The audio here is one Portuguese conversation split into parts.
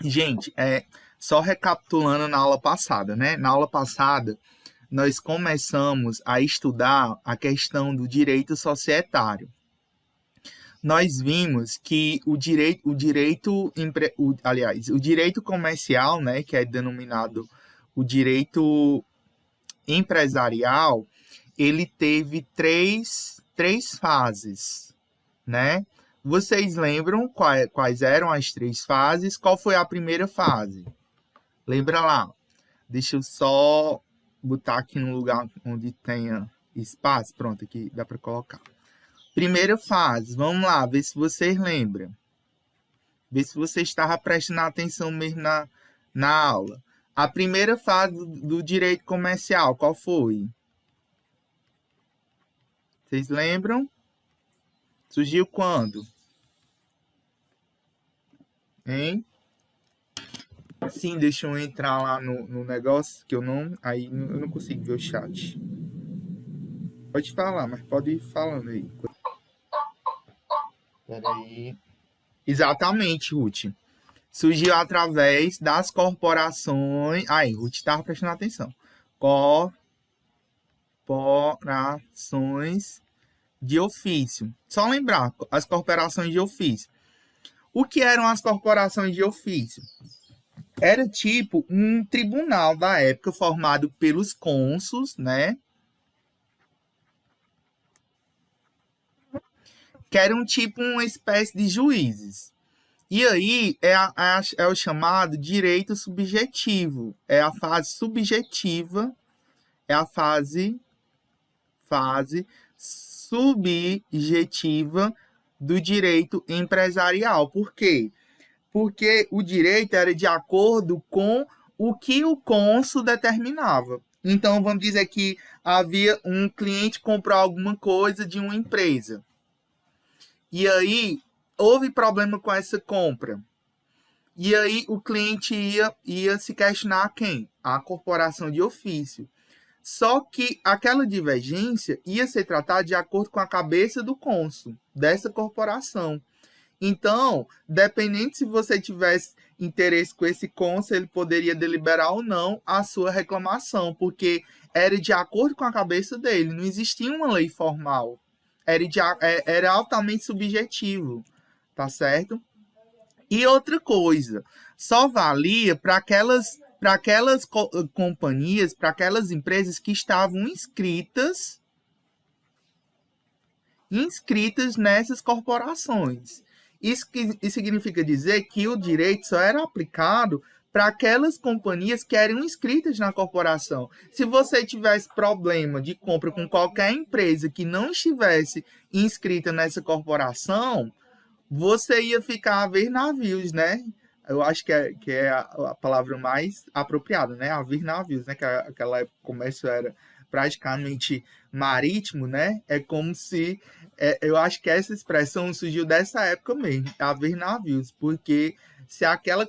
Gente, só recapitulando na aula passada, né? Na aula passada, nós começamos a estudar a questão do direito societário. Nós vimos que o direito comercial, né, que é denominado o direito empresarial, ele teve três fases, né? Vocês lembram quais eram as três fases? Qual foi a primeira fase? Lembra lá? Deixa eu só botar aqui no lugar onde tenha espaço. Pronto, aqui dá para colocar. Primeira fase, vamos lá, ver se vocês lembram. Ver se você estava prestando atenção mesmo na aula. A primeira fase do direito comercial, qual foi? Vocês lembram? Surgiu quando? Hein? Sim, deixa eu entrar lá no negócio, que eu não consigo ver o chat. Pode falar, mas pode ir falando aí. Peraí. Exatamente, Ruth. Surgiu através das corporações. Aí, Ruth estava prestando atenção. Corporações de ofício. Só lembrar, as corporações de ofício. O que eram as corporações de ofício? Era tipo um tribunal da época formado pelos cônsuls, né? Que eram tipo uma espécie de juízes. E aí é o chamado direito subjetivo. É a fase subjetiva, é a fase subjetiva do direito empresarial. Por quê? Porque o direito era de acordo com o que o cônsul determinava. Então, vamos dizer que havia um cliente que comprou alguma coisa de uma empresa. E aí, houve problema com essa compra. E aí, o cliente ia se questionar a quem? A corporação de ofício. Só que aquela divergência ia ser tratada de acordo com a cabeça do cônsul dessa corporação. Então, dependendo se você tivesse interesse com esse cônsul, ele poderia deliberar ou não a sua reclamação, porque era de acordo com a cabeça dele, não existia uma lei formal. Era altamente subjetivo, tá certo? E outra coisa, só valia para aquelas companhias, para aquelas empresas que estavam inscritas nessas corporações. Isso significa dizer que o direito só era aplicado para aquelas companhias que eram inscritas na corporação. Se você tivesse problema de compra com qualquer empresa que não estivesse inscrita nessa corporação, você ia ficar a ver navios, né? Eu acho que é a palavra mais apropriada, né? A ver navios, né? Que aquela época o comércio era praticamente marítimo, né? É como se... eu acho que essa expressão surgiu dessa época mesmo, a ver navios, porque se aquela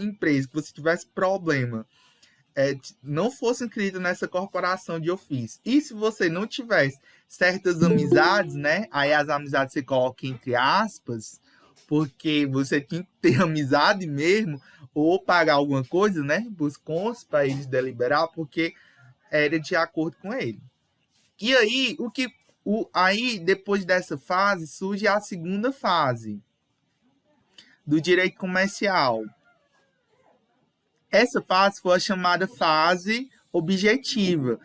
empresa que você tivesse problema não fosse inscrito nessa corporação de ofício. E se você não tivesse certas amizades, né? Aí as amizades você coloca entre aspas, porque você tinha que ter amizade mesmo, ou pagar alguma coisa, né? Para os cônsules, para eles deliberar, porque era de acordo com ele. E aí, aí, depois dessa fase, surge a segunda fase do direito comercial. Essa fase foi a chamada fase objetiva.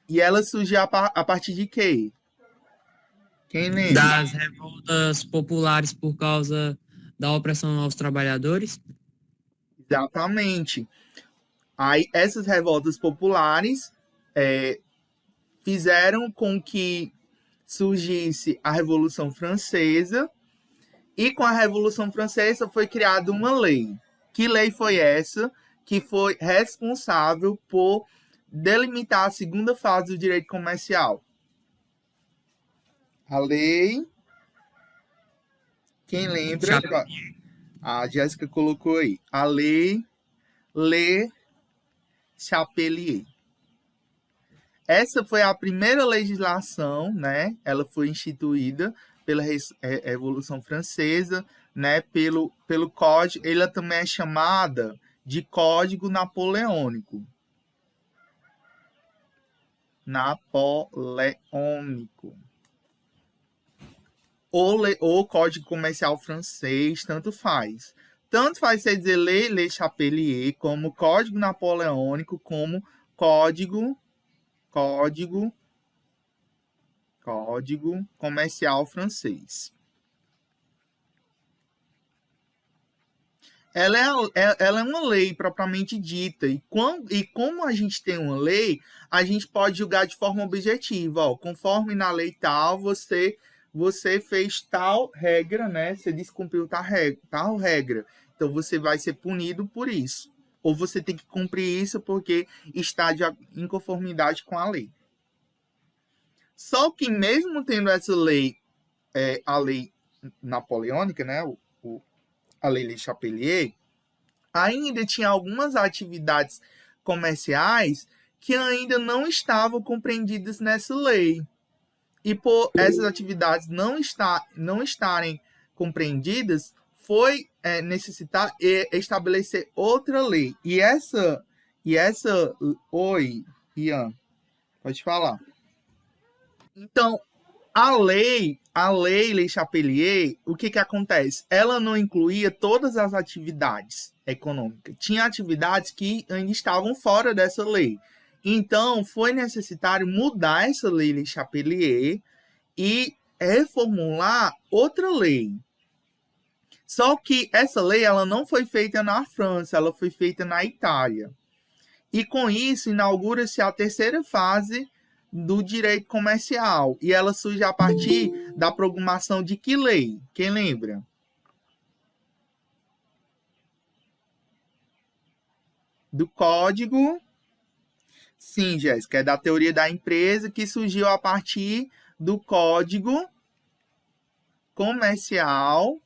E ela surgiu a partir de quê? Quem lembra? Das revoltas populares por causa da opressão aos trabalhadores. Exatamente. Aí, essas revoltas populares fizeram com que surgisse a Revolução Francesa, e com a Revolução Francesa foi criada uma lei. Que lei foi essa? Que foi responsável por delimitar a segunda fase do direito comercial. A lei... Quem lembra? A Jéssica colocou aí. A lei Le Chapelier. Essa foi a primeira legislação, né? Ela foi instituída pela Revolução Francesa né, pelo código, ela também é chamada de Código Napoleônico. Napoleônico. Ou Código Comercial Francês, tanto faz. Tanto faz você dizer Le Chapelier, como Código Napoleônico, como Código Comercial Francês. Ela é uma lei propriamente dita, e como a gente tem uma lei, a gente pode julgar de forma objetiva. Ó, conforme na lei tal, você fez tal regra, né? Você descumpriu tal regra. Então você vai ser punido por isso. Ou você tem que cumprir isso porque está de inconformidade com a lei. Só que mesmo tendo essa lei, a lei napoleônica, né? A lei Le Chapelier, ainda tinha algumas atividades comerciais que ainda não estavam compreendidas nessa lei. E por essas atividades não estarem compreendidas, foi necessitar estabelecer outra lei. E essa. Oi, Ian, pode falar. Então, a lei Le Chapelier, o que acontece? Ela não incluía todas as atividades econômicas. Tinha atividades que ainda estavam fora dessa lei. Então, foi necessário mudar essa lei Le Chapelier e reformular outra lei. Só que essa lei ela não foi feita na França, ela foi feita na Itália. E com isso, inaugura-se a terceira fase do direito comercial. E ela surge a partir da promulgação de que lei? Quem lembra? Do Código. Sim, Jéssica, é da teoria da empresa que surgiu a partir do Código Comercial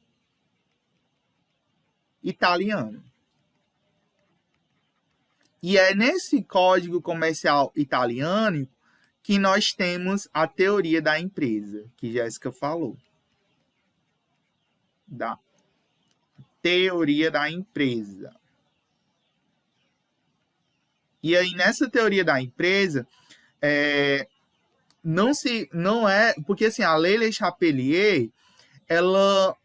Italiano. E é nesse Código Comercial Italiano que nós temos a teoria da empresa, que Jéssica falou. Da teoria da empresa. E aí, nessa teoria da empresa, não é... Porque, assim, a Lei Le Chapelier, ela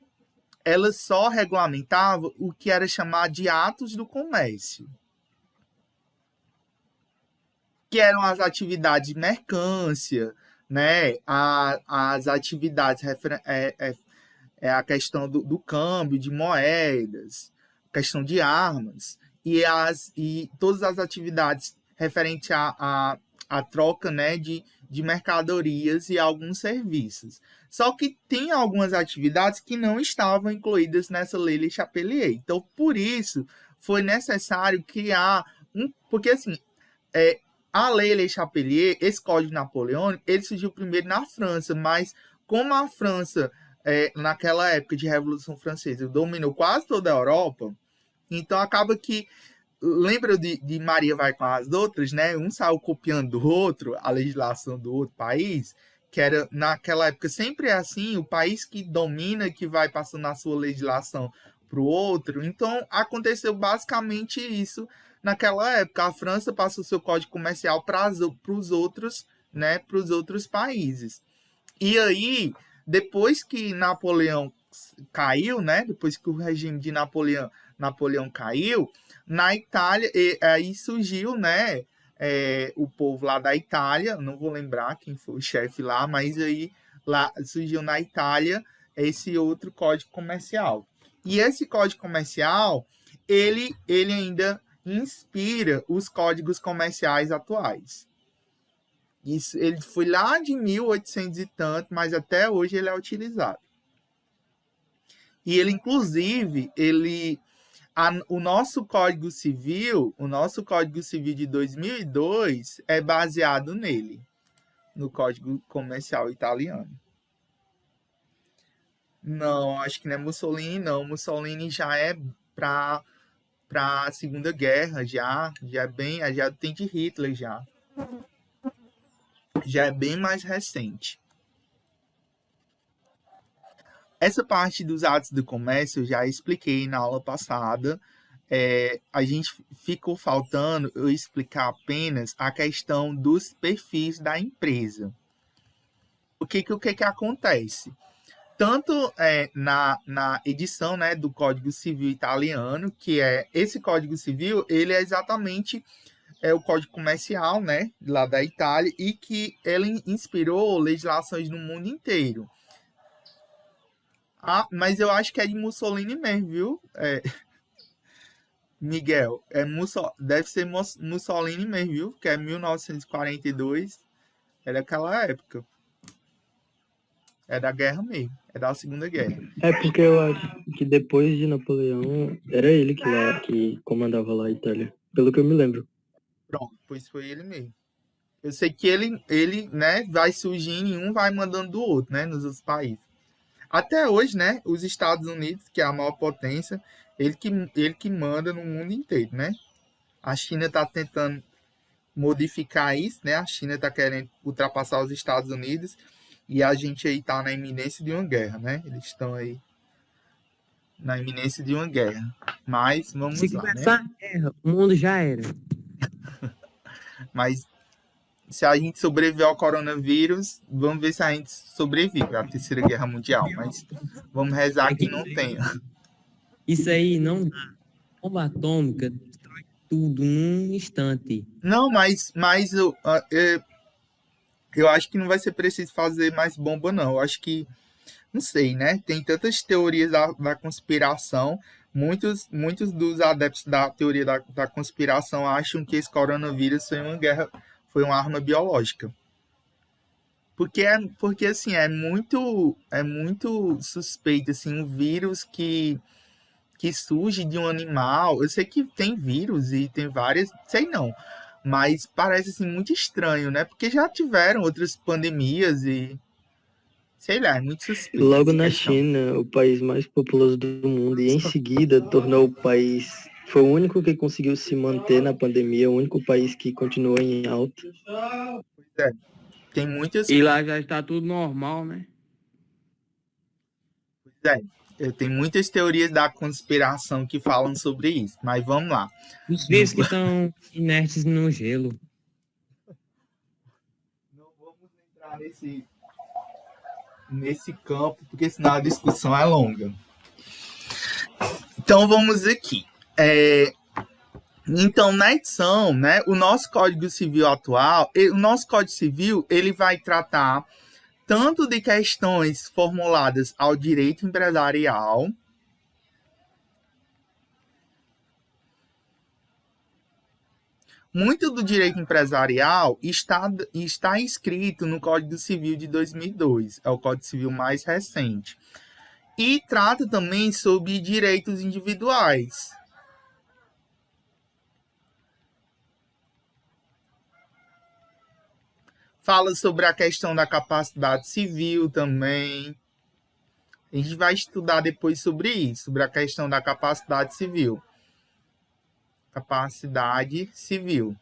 só regulamentava o que era chamado de atos do comércio, que eram as atividades de mercância, né? As atividades a questão do câmbio de moedas, questão de armas e todas as atividades referentes à troca, né, de mercadorias e alguns serviços. Só que tem algumas atividades que não estavam incluídas nessa Lei Le Chapelier. Então, por isso, foi necessário criar porque, assim, a Lei Le Chapelier, esse Código Napoleônico, ele surgiu primeiro na França, mas como a França, naquela época de Revolução Francesa, dominou quase toda a Europa, então acaba que, lembra de Maria vai com as outras, né? Um saiu copiando do outro, a legislação do outro país, que era, naquela época, sempre é assim, o país que domina, que vai passando a sua legislação para o outro. Então, aconteceu basicamente isso naquela época. A França passou seu código comercial para os outros, né, para os outros países. E aí, depois que Napoleão caiu, né, depois que o regime de Napoleão caiu, na Itália, aí surgiu, né, o povo lá da Itália, não vou lembrar quem foi o chefe lá, mas aí lá surgiu na Itália esse outro código comercial. E esse código comercial, ele ainda inspira os códigos comerciais atuais. Isso, ele foi lá de 1800 e tanto, mas até hoje ele é utilizado. E ele, inclusive, o nosso Código Civil de 2002 é baseado nele, no Código Comercial Italiano. Não, acho que não é Mussolini, não. Mussolini já é para a Segunda Guerra, já tem de Hitler já. Já é bem mais recente. Essa parte dos atos do comércio eu já expliquei na aula passada. A gente ficou faltando eu explicar apenas a questão dos perfis da empresa. O que acontece? Tanto na edição, né, do Código Civil italiano, que é esse Código Civil, ele é exatamente o Código Comercial, né, lá da Itália, e que ele inspirou legislações no mundo inteiro. Mas eu acho que é de Mussolini mesmo, viu? Miguel, deve ser Mussolini mesmo, viu? Que é 1942, é daquela época. É da guerra mesmo, é da Segunda Guerra. É porque eu acho que depois de Napoleão, era ele que comandava lá a Itália, pelo que eu me lembro. Pronto, pois foi ele mesmo. Eu sei que ele, né, vai surgindo e um vai mandando do outro, né, nos outros países. Até hoje, né, os Estados Unidos, que é a maior potência, ele que manda no mundo inteiro, né? A China está tentando modificar isso, né? A China está querendo ultrapassar os Estados Unidos e a gente aí está na iminência de uma guerra, né? Eles estão aí na iminência de uma guerra. Mas vamos Se lá, começar né? a guerra, o mundo já era. Mas se a gente sobreviver ao coronavírus, vamos ver se a gente sobrevive à Terceira Guerra Mundial. Mas vamos rezar que não tenha. Isso aí não dá. Bomba atômica destrói tudo num instante. Não, mas eu acho que não vai ser preciso fazer mais bomba, não. Eu acho que, não sei, né? Tem tantas teorias da conspiração. Muitos dos adeptos da teoria da conspiração acham que esse coronavírus foi uma arma biológica. Porque assim, é muito suspeito, assim, um vírus que surge de um animal. Eu sei que tem vírus e tem várias, sei não, mas parece assim muito estranho, né? Porque já tiveram outras pandemias e sei lá, é muito suspeito. Logo na China, o país mais populoso do mundo, e em seguida tornou o país. Foi o único que conseguiu se manter na pandemia, o único país que continuou em alta. Tem muitas. E lá já está tudo normal, né? Tem muitas teorias da conspiração que falam sobre isso, mas vamos lá. Os vírus que estão inertes no gelo. Não vamos entrar nesse campo, porque senão a discussão é longa. Então vamos aqui. Então, na edição, né, o nosso Código Civil atual, o nosso Código Civil, ele vai tratar tanto de questões formuladas ao direito empresarial, muito do direito empresarial está inscrito no Código Civil de 2002, é o Código Civil mais recente, e trata também sobre direitos individuais. Fala sobre a questão da capacidade civil também. A gente vai estudar depois sobre isso, sobre a questão da capacidade civil. Capacidade civil.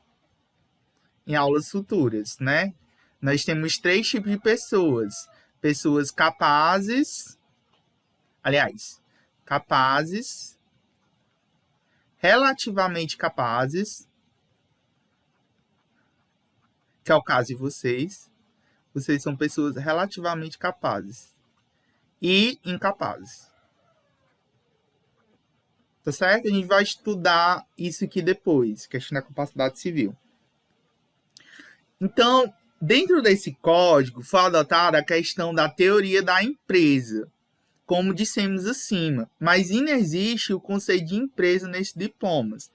Em aulas futuras, né? Nós temos 3 tipos de pessoas. Pessoas capazes, relativamente capazes, que é o caso de vocês. Vocês são pessoas relativamente capazes e incapazes. Tá certo? A gente vai estudar isso aqui depois, questão da capacidade civil. Então, dentro desse código, foi adotada a questão da teoria da empresa, como dissemos acima, mas ainda existe o conceito de empresa nesses diplomas.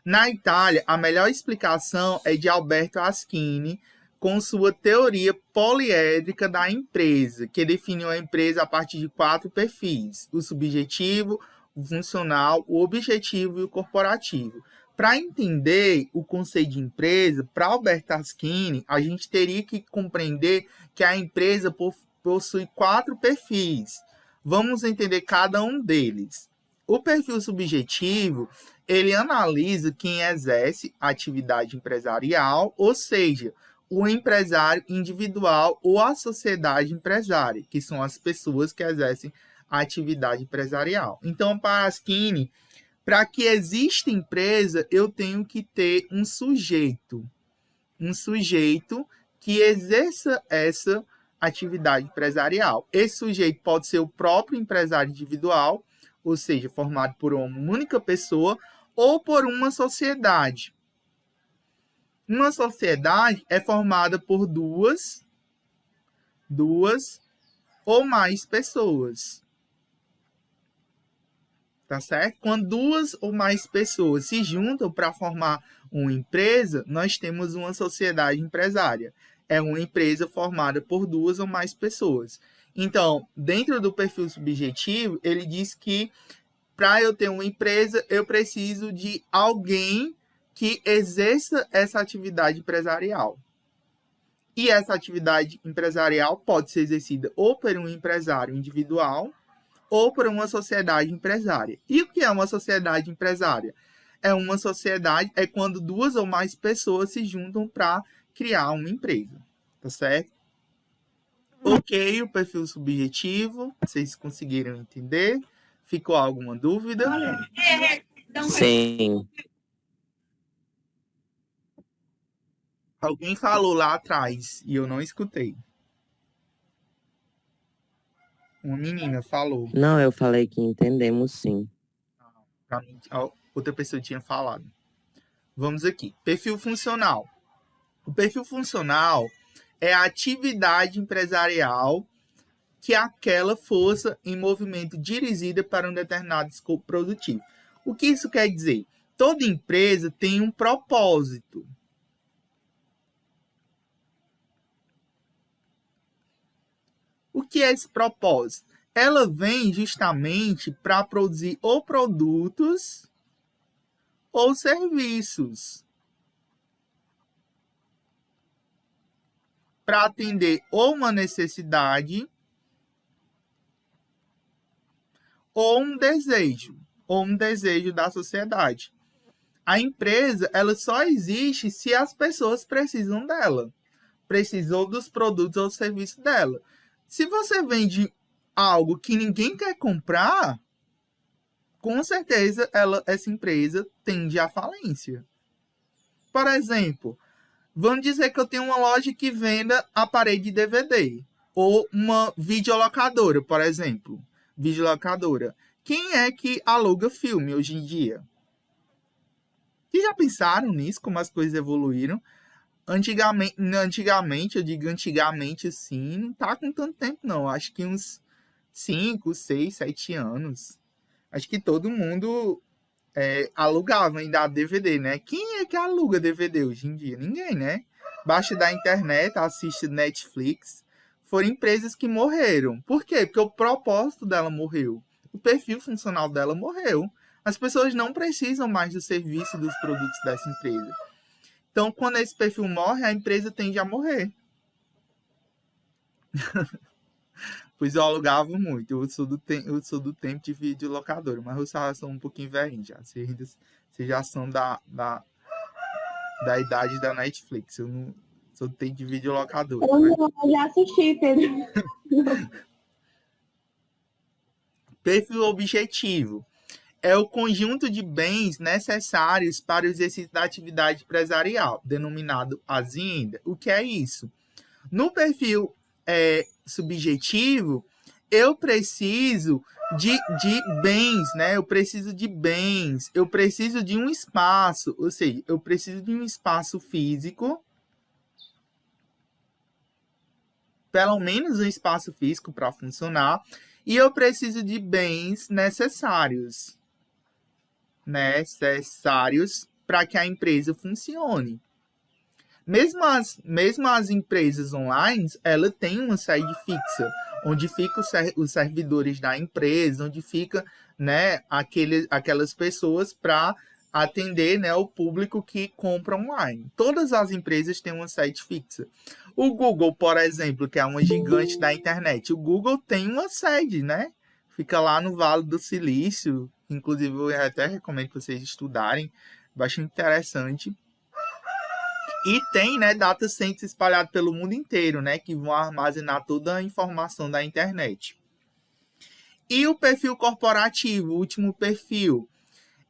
Na Itália, a melhor explicação é de Alberto Aschini, com sua teoria poliédrica da empresa, que definiu a empresa a partir de 4 perfis: o subjetivo, o funcional, o objetivo e o corporativo. Para entender o conceito de empresa, para Alberto Aschini, a gente teria que compreender que a empresa possui 4 perfis. Vamos entender cada um deles. O perfil subjetivo, ele analisa quem exerce atividade empresarial, ou seja, o empresário individual ou a sociedade empresária, que são as pessoas que exercem atividade empresarial. Então, para a Skinny, para que exista empresa, eu tenho que ter um sujeito que exerça essa atividade empresarial. Esse sujeito pode ser o próprio empresário individual, ou seja, formado por uma única pessoa, ou por uma sociedade. Uma sociedade é formada por duas ou mais pessoas. Tá certo? Quando duas ou mais pessoas se juntam para formar uma empresa, nós temos uma sociedade empresária. É uma empresa formada por duas ou mais pessoas. Então, dentro do perfil subjetivo, ele diz que para eu ter uma empresa, eu preciso de alguém que exerça essa atividade empresarial. E essa atividade empresarial pode ser exercida ou por um empresário individual ou por uma sociedade empresária. E o que é uma sociedade empresária? Uma sociedade é quando duas ou mais pessoas se juntam para criar uma empresa. Tá certo? Ok, o perfil subjetivo. Vocês conseguiram entender? Ficou alguma dúvida? Sim. Alguém falou lá atrás e eu não escutei. Uma menina falou. Não, eu falei que entendemos sim. Pra mim, outra pessoa tinha falado. Vamos aqui. Perfil funcional. O perfil funcional é a atividade empresarial que aquela força em movimento dirigida para um determinado escopo produtivo. O que isso quer dizer? Toda empresa tem um propósito. O que é esse propósito? Ela vem justamente para produzir ou produtos ou serviços. Para atender ou uma necessidade ou um desejo da sociedade. A empresa, ela só existe se as pessoas precisam dela, precisam dos produtos ou serviços dela. Se você vende algo que ninguém quer comprar, com certeza essa empresa tende à falência. Por exemplo, vamos dizer que eu tenho uma loja que venda aparelho de DVD, ou uma videolocadora, por exemplo. Videolocadora. Quem é que aluga filme hoje em dia? Vocês já pensaram nisso, como as coisas evoluíram? Antigamente, eu digo antigamente assim, não tá com tanto tempo não. Acho que uns 5, 6, 7 anos. Acho que todo mundo alugava ainda DVD, né? Quem é que aluga DVD hoje em dia? Ninguém, né? Baixa da internet, assiste Netflix. Foram empresas que morreram. Por quê? Porque o propósito dela morreu. O perfil funcional dela morreu. As pessoas não precisam mais do serviço e dos produtos dessa empresa. Então, quando esse perfil morre, a empresa tende a morrer. Pois eu alugava muito. Eu sou do tempo de videolocadora, mas eu sou um pouquinho velhinho já. Vocês já são da idade da Netflix. Eu não sou do tempo de videolocadora. Eu já assisti, Pedro. Perfil objetivo é o conjunto de bens necessários para o exercício da atividade empresarial, denominado azienda. O que é isso? No perfil subjetivo, eu preciso de bens, né? Eu preciso de bens, eu preciso de um espaço, ou seja, eu preciso de um espaço físico, pelo menos um espaço físico para funcionar, e eu preciso de bens necessários para que a empresa funcione. Mesmo as empresas online, ela tem uma sede fixa, onde ficam os servidores da empresa, onde fica, né, aquelas pessoas para atender, né, o público que compra online. Todas as empresas têm uma sede fixa. O Google, por exemplo, que é uma gigante da internet, o Google tem uma sede, né? Fica lá no Vale do Silício. Inclusive, eu até recomendo que vocês estudarem. Bastante interessante. E tem, né, data centers espalhados pelo mundo inteiro, né? Que vão armazenar toda a informação da internet. E o perfil corporativo, o último perfil,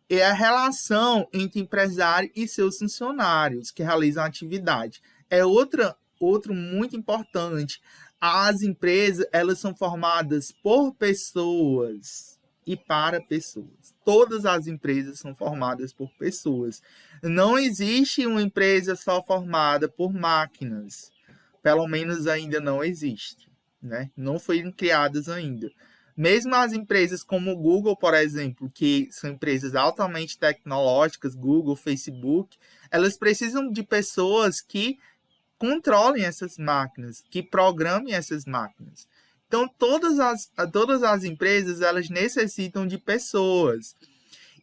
é a relação entre empresário e seus funcionários que realizam a atividade. É outro muito importante. As empresas, elas são formadas por pessoas e para pessoas. Todas as empresas são formadas por pessoas. Não existe uma empresa só formada por máquinas. Pelo menos ainda não existe, né? Não foram criadas ainda. Mesmo as empresas como o Google, por exemplo, que são empresas altamente tecnológicas, Google, Facebook, elas precisam de pessoas que controlem essas máquinas, que programem essas máquinas. Então, todas as empresas, elas necessitam de pessoas.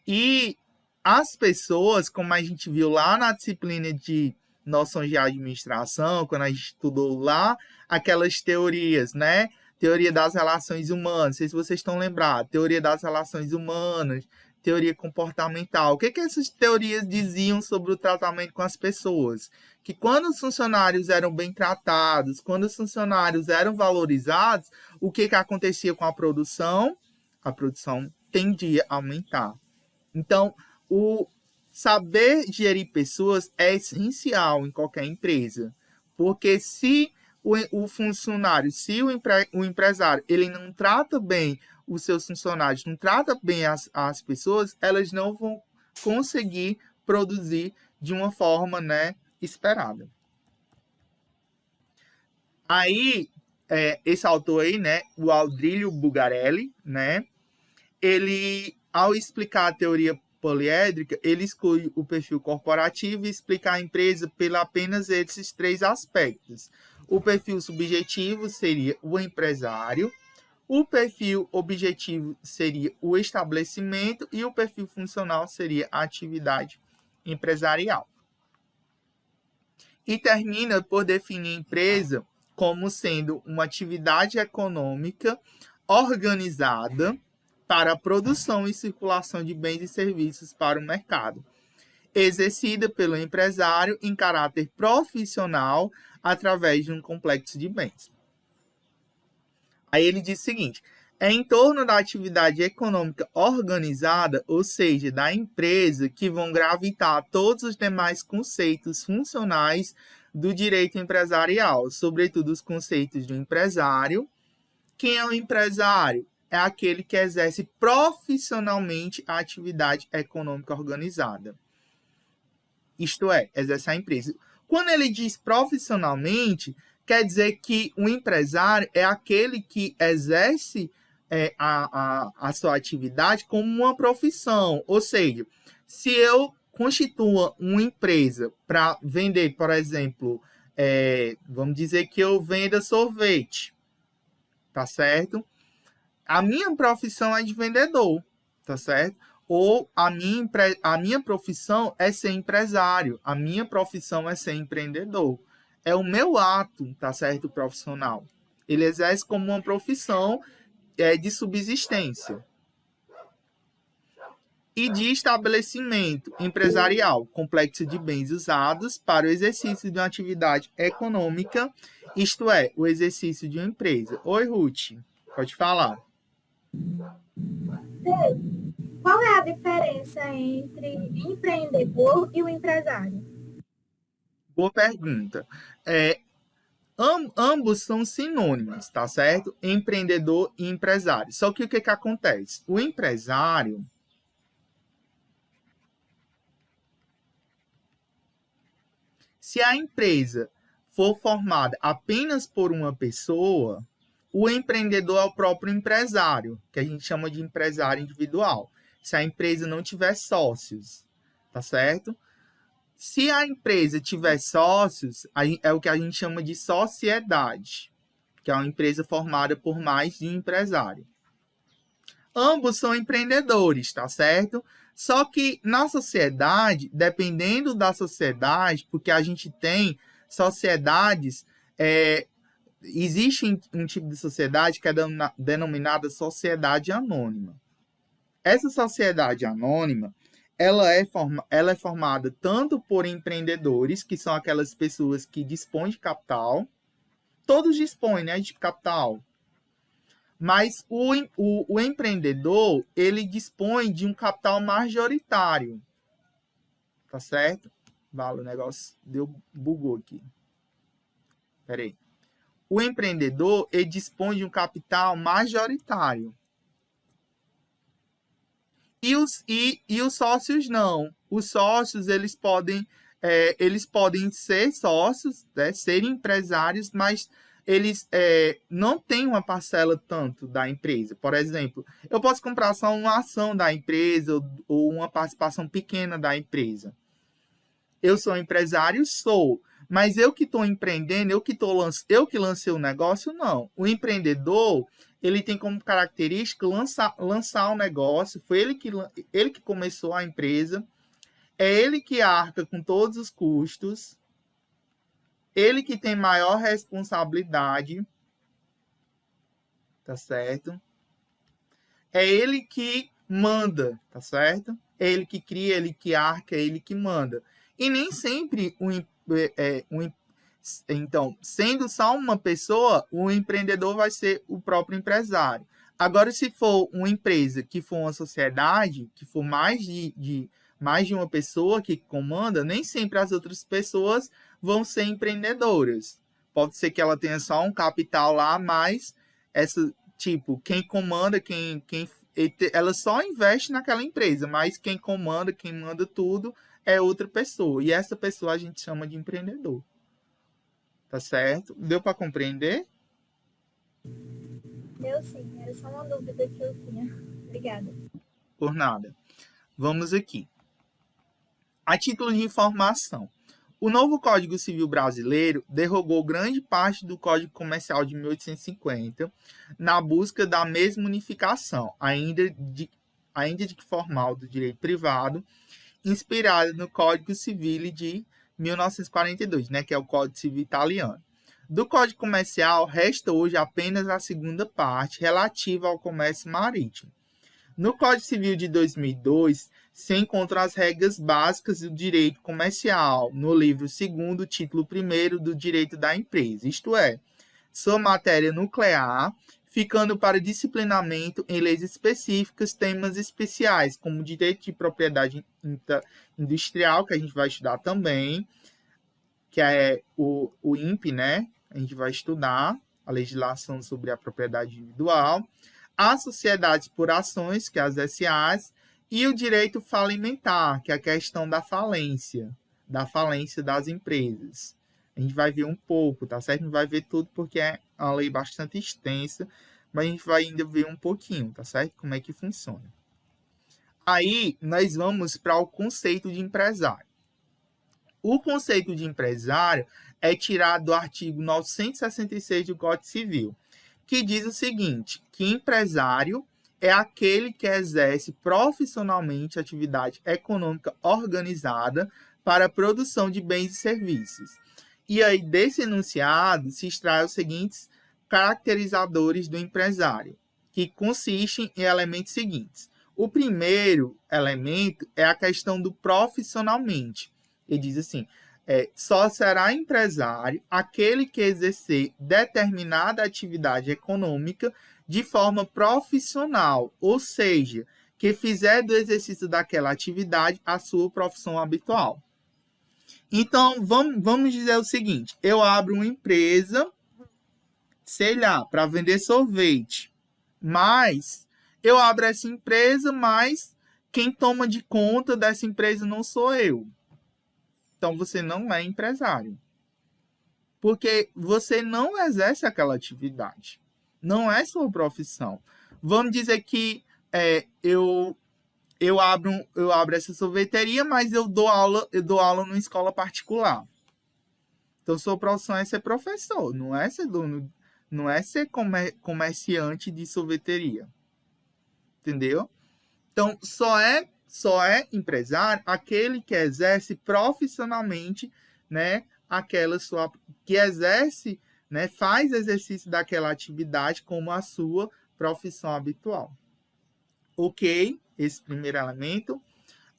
E as pessoas, como a gente viu lá na disciplina de noções de administração, quando a gente estudou lá aquelas teorias, né? Teoria das relações humanas, não sei se vocês estão lembrados, teoria das relações humanas, teoria comportamental. O que essas teorias diziam sobre o tratamento com as pessoas? Que quando os funcionários eram bem tratados, quando os funcionários eram valorizados, o que acontecia com a produção? A produção tendia a aumentar. Então, o saber gerir pessoas é essencial em qualquer empresa, porque se o funcionário, se o empresário, ele não trata bem os seus funcionários, não trata bem as pessoas, elas não vão conseguir produzir de uma forma, né, esperada. Aí, esse autor aí, né, o Aldrilho Bugarelli, né, ele, ao explicar a teoria poliédrica, ele exclui o perfil corporativo e explica a empresa pela apenas esses 3 aspectos. O perfil subjetivo seria o empresário, o perfil objetivo seria o estabelecimento e o perfil funcional seria a atividade empresarial. E termina por definir a empresa como sendo uma atividade econômica organizada para a produção e circulação de bens e serviços para o mercado, exercida pelo empresário em caráter profissional através de um complexo de bens. Aí ele diz o seguinte: é em torno da atividade econômica organizada, ou seja, da empresa, que vão gravitar todos os demais conceitos funcionais do direito empresarial, sobretudo os conceitos do empresário. Quem é o empresário? É aquele que exerce profissionalmente a atividade econômica organizada. Isto é, exerce a empresa. Quando ele diz profissionalmente, quer dizer que o empresário é aquele que exerce a sua atividade como uma profissão. Ou seja, se eu constituo uma empresa para vender, por exemplo, vamos dizer que eu venda sorvete, tá certo? A minha profissão é de vendedor, tá certo? Ou a minha profissão é ser empresário, a minha profissão é ser empreendedor. É o meu ato, tá certo, profissional. Ele exerce como uma profissão de subsistência. E de estabelecimento empresarial, complexo de bens usados para o exercício de uma atividade econômica, isto é, o exercício de uma empresa. Oi, Ruth, pode falar. Qual é a diferença entre empreendedor e o empresário? Boa pergunta. Ambos são sinônimos, tá certo? Empreendedor e empresário. Só que o que acontece? O empresário, se a empresa for formada apenas por uma pessoa, o empreendedor é o próprio empresário, que a gente chama de empresário individual. Se a empresa não tiver sócios, tá certo? Se a empresa tiver sócios, é o que a gente chama de sociedade, que é uma empresa formada por mais de um empresário. Ambos são empreendedores, tá certo? Só que na sociedade, dependendo da sociedade, porque a gente tem sociedades, existe um tipo de sociedade que é denominada sociedade anônima. Essa sociedade anônima, ela é formada tanto por empreendedores, que são aquelas pessoas que dispõem de capital, todos dispõem, né, de capital, Mas o empreendedor, ele dispõe de um capital majoritário. Tá certo? Vale, o negócio bugou aqui. Peraí. O empreendedor, ele dispõe de um capital majoritário. E os sócios não. Os sócios, eles podem ser sócios, né, serem empresários, mas eles não têm uma parcela tanto da empresa. Por exemplo, eu posso comprar só uma ação da empresa ou uma participação pequena da empresa. Eu sou empresário? Sou. Mas eu que estou empreendendo, eu que lancei o negócio, não. O empreendedor, ele tem como característica lançar o negócio. Foi ele que começou a empresa. É ele que arca com todos os custos. Ele que tem maior responsabilidade. Tá certo? É ele que manda, tá certo? É ele que cria, ele que arca, é ele que manda. E nem sempre então, sendo só uma pessoa, o empreendedor vai ser o próprio empresário. Agora, se for uma empresa que for uma sociedade, que for mais de uma pessoa que comanda, nem sempre as outras pessoas vão ser empreendedoras. Pode ser que ela tenha só um capital lá, mas quem comanda, ela só investe naquela empresa, mas quem comanda, quem manda tudo é outra pessoa. E essa pessoa a gente chama de empreendedor. Tá certo? Deu para compreender? Deu sim, era só uma dúvida que eu tinha. Obrigada. Por nada. Vamos aqui. A título de informação. O novo Código Civil brasileiro derrogou grande parte do Código Comercial de 1850 na busca da mesma unificação, ainda de que formal, do direito privado, inspirada no Código Civil de 1942, né, que é o Código Civil italiano. Do Código Comercial, resta hoje apenas a segunda parte, relativa ao comércio marítimo. No Código Civil de 2002, se encontram as regras básicas do direito comercial, no livro 2º, título 1º do direito da empresa, isto é, sua matéria nuclear, ficando para disciplinamento em leis específicas temas especiais, como direito de propriedade industrial, que a gente vai estudar também, que é o INPE, né? A gente vai estudar a legislação sobre a propriedade individual, as sociedades por ações, que é as SAs, e o direito falimentar, que é a questão da falência das empresas. A gente vai ver um pouco, tá certo? Não vai ver tudo porque é uma lei bastante extensa, mas a gente vai ainda ver um pouquinho, tá certo? Como é que funciona. Aí, nós vamos para o conceito de empresário. O conceito de empresário é tirado do artigo 966 do Código Civil, que diz o seguinte, que empresário é aquele que exerce profissionalmente atividade econômica organizada para a produção de bens e serviços. E aí, desse enunciado, se extrai os seguintes caracterizadores do empresário, que consistem em elementos seguintes. O primeiro elemento é a questão do profissionalmente. Ele diz assim, só será empresário aquele que exercer determinada atividade econômica de forma profissional, ou seja, que fizer do exercício daquela atividade a sua profissão habitual. Então, vamos dizer o seguinte, eu abro uma empresa, sei lá, para vender sorvete, mas eu abro essa empresa, mas quem toma de conta dessa empresa não sou eu. Então, você não é empresário. Porque você não exerce aquela atividade. Não é sua profissão. Vamos dizer que eu abro essa sorveteria, mas eu dou aula numa escola particular. Então, sua profissão é ser professor, não é ser dono, não é ser comerciante de sorveteria. Entendeu? Então, só é empresário aquele que exerce profissionalmente, né, que exerce, né, faz exercício daquela atividade como a sua profissão habitual. Ok? Esse primeiro elemento.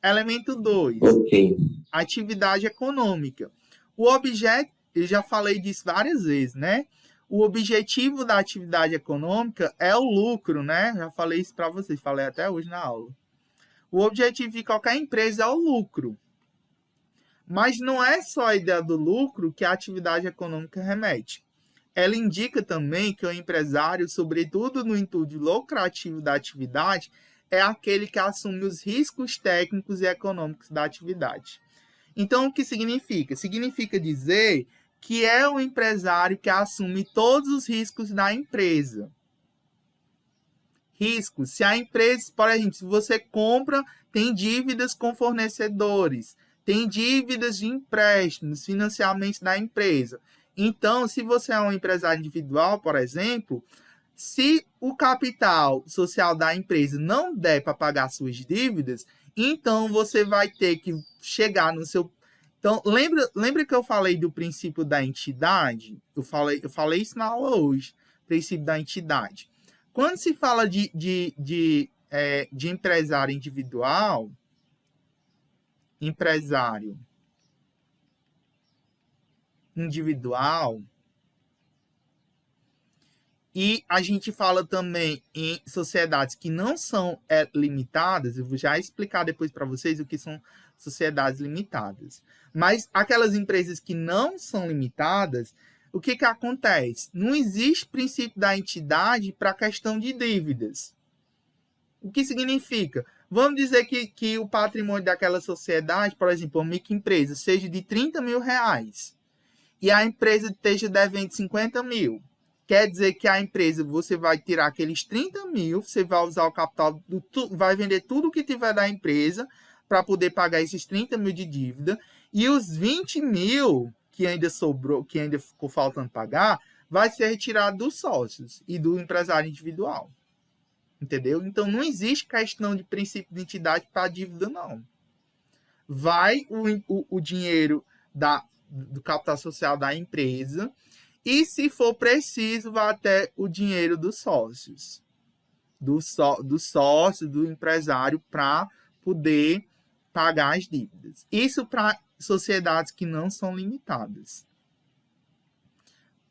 Elemento 2. Ok. Atividade econômica. O objeto, eu já falei disso várias vezes, né? o objetivo da atividade econômica é o lucro, né? Já falei isso para vocês, falei até hoje na aula. O objetivo de qualquer empresa é o lucro. Mas não é só a ideia do lucro que a atividade econômica remete. Ela indica também que o empresário, sobretudo no intuito lucrativo da atividade, é aquele que assume os riscos técnicos e econômicos da atividade. Então, o que significa? Significa dizer que é o empresário que assume todos os riscos da empresa. Riscos. Se a empresa, por exemplo, se você compra, tem dívidas com fornecedores, tem dívidas de empréstimos, financiamentos da empresa. Então, se você é um empresário individual, por exemplo, se o capital social da empresa não der para pagar suas dívidas, então você vai ter que chegar no seu... Então, lembra que eu falei do princípio da entidade? Eu falei isso na aula hoje, princípio da entidade. Quando se fala de empresário individual, e a gente fala também em sociedades que não são limitadas, eu vou já explicar depois para vocês o que são sociedades limitadas. Mas aquelas empresas que não são limitadas, o que acontece? Não existe princípio da entidade para a questão de dívidas. O que significa? Vamos dizer que o patrimônio daquela sociedade, por exemplo, uma microempresa, seja de 30 mil reais e a empresa esteja devendo 50 mil. Quer dizer que a empresa, você vai tirar aqueles 30 mil, você vai usar o capital, vai vender tudo o que tiver da empresa para poder pagar esses 30 mil de dívida, e os 20 mil que ainda sobrou, que ainda ficou faltando pagar, vai ser retirado dos sócios e do empresário individual. Entendeu? Então, não existe questão de princípio de entidade para dívida, não. Vai o dinheiro do capital social da empresa e, se for preciso, vai até o dinheiro dos sócios. Do sócio, do empresário, para poder pagar as dívidas. Isso para sociedades que não são limitadas.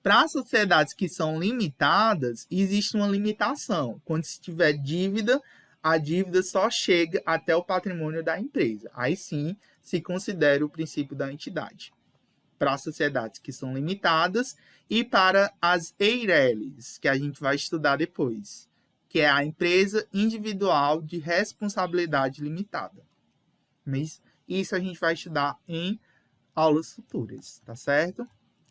Para sociedades que são limitadas, existe uma limitação. Quando se tiver dívida, a dívida só chega até o patrimônio da empresa. Aí sim se considera o princípio da entidade. Para sociedades que são limitadas e para as EIRELIs, que a gente vai estudar depois, que é a empresa individual de responsabilidade limitada. Mas isso a gente vai estudar em aulas futuras, tá certo?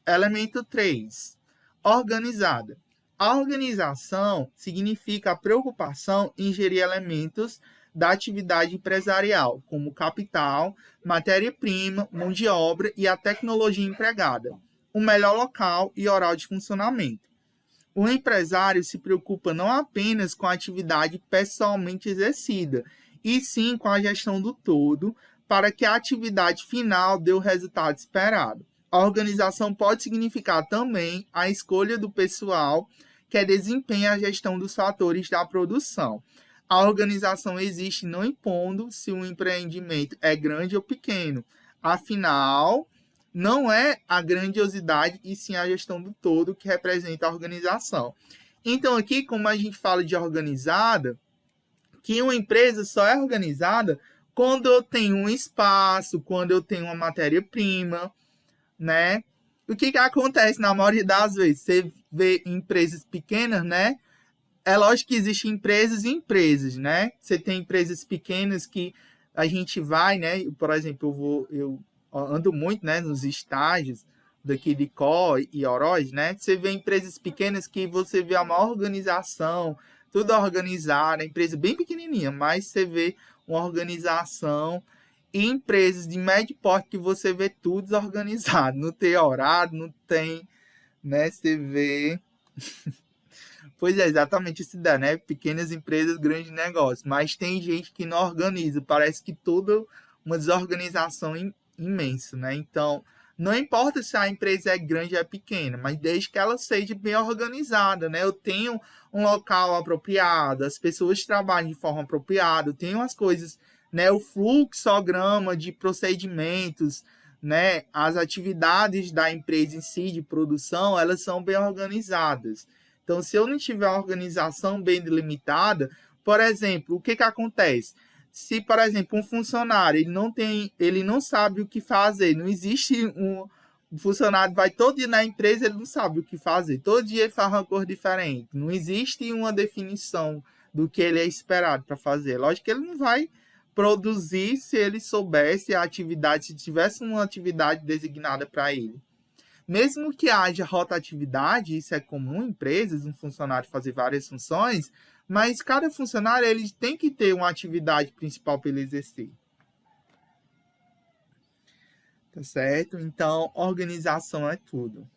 Elemento 3. Organizada. A organização significa a preocupação em gerir elementos da atividade empresarial, como capital, matéria-prima, mão de obra e a tecnologia empregada, o melhor local e horário de funcionamento. O empresário se preocupa não apenas com a atividade pessoalmente exercida, e sim com a gestão do todo, para que a atividade final dê o resultado esperado. A organização pode significar também a escolha do pessoal que desempenha a gestão dos fatores da produção. A organização existe não impondo se o empreendimento é grande ou pequeno. Afinal, não é a grandiosidade e sim a gestão do todo que representa a organização. Então, aqui, como a gente fala de organizada, que uma empresa só é organizada quando eu tenho um espaço, quando eu tenho uma matéria-prima, né? O que acontece na maioria das vezes? Você vê empresas pequenas, né? É lógico que existem empresas e empresas, né? Você tem empresas pequenas que a gente vai, né? Por exemplo, eu ando muito, né, nos estágios daqui de Có e Oroz, né? Você vê empresas pequenas que você vê a maior organização, tudo organizado, empresa bem pequenininha, mas você vê uma organização, e empresas de médio porte que você vê tudo desorganizado, não tem horário, não tem, né? Você vê... Pois é, exatamente isso dá, né? Pequenas empresas, grandes negócios. Mas tem gente que não organiza. Parece que toda uma desorganização imensa, né? Então, não importa se a empresa é grande ou é pequena, mas desde que ela seja bem organizada, né? Eu tenho um local apropriado, as pessoas trabalham de forma apropriada, eu tenho as coisas, né? O fluxograma de procedimentos né, as atividades da empresa em si, de produção, elas são bem organizadas. Então, se eu não tiver uma organização bem delimitada, por exemplo, o que acontece? Se, por exemplo, um funcionário ele não sabe o que fazer, não existe o funcionário vai todo dia na empresa, ele não sabe o que fazer. Todo dia ele faz uma coisa diferente. Não existe uma definição do que ele é esperado para fazer. Lógico que ele não vai produzir se ele soubesse a atividade, se tivesse uma atividade designada para ele. Mesmo que haja rotatividade, isso é comum em empresas, um funcionário fazer várias funções, mas cada funcionário ele tem que ter uma atividade principal para ele exercer. Tá certo? Então, organização é tudo.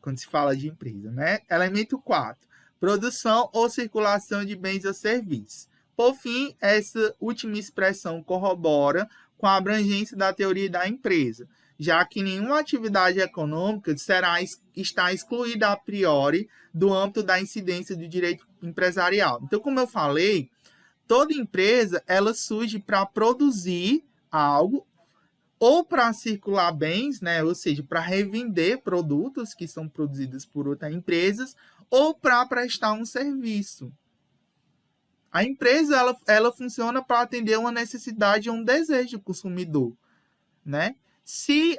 Quando se fala de empresa, né? Elemento 4. Produção ou circulação de bens ou serviços. Por fim, essa última expressão corrobora com a abrangência da teoria da empresa, já que nenhuma atividade econômica está excluída a priori do âmbito da incidência do direito empresarial. Então, como eu falei, toda empresa ela surge para produzir algo ou para circular bens, né? Ou seja, para revender produtos que são produzidos por outras empresas ou para prestar um serviço. A empresa ela funciona para atender uma necessidade ou um desejo do consumidor, né? Se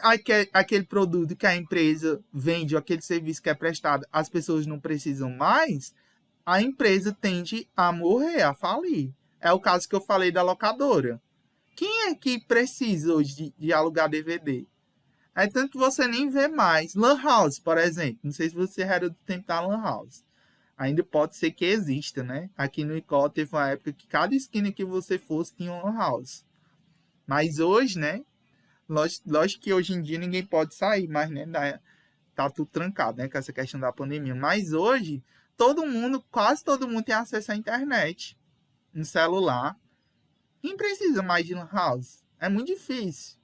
aquele produto que a empresa vende ou aquele serviço que é prestado, as pessoas não precisam mais, a empresa tende a morrer, a falir. É o caso que eu falei da locadora. Quem é que precisa hoje de alugar DVD? É tanto que você nem vê mais. Lan House, por exemplo. Não sei se você era do tempo da Lan House. Ainda pode ser que exista, né? Aqui no Icó teve uma época que cada esquina que você fosse tinha uma Lan House. Mas hoje, né? Lógico que hoje em dia ninguém pode sair, mas né, tá tudo trancado, né? Com essa questão da pandemia. Mas hoje, quase todo mundo tem acesso à internet. No celular. Quem precisa mais de Lan House? É muito difícil.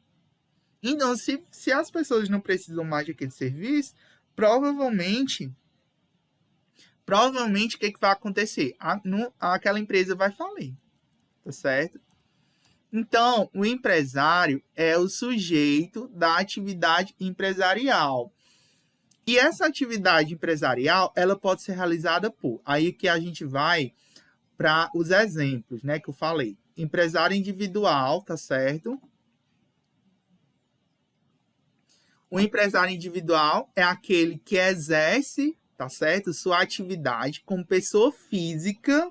Então, se as pessoas não precisam mais daquele serviço, provavelmente o que vai acontecer? Aquela empresa vai falir. Tá certo? Então, o empresário é o sujeito da atividade empresarial. E essa atividade empresarial, ela pode ser realizada por... Aí que a gente vai para os exemplos, né, que eu falei. Empresário individual, tá certo? O empresário individual é aquele que exerce, tá certo, sua atividade como pessoa física.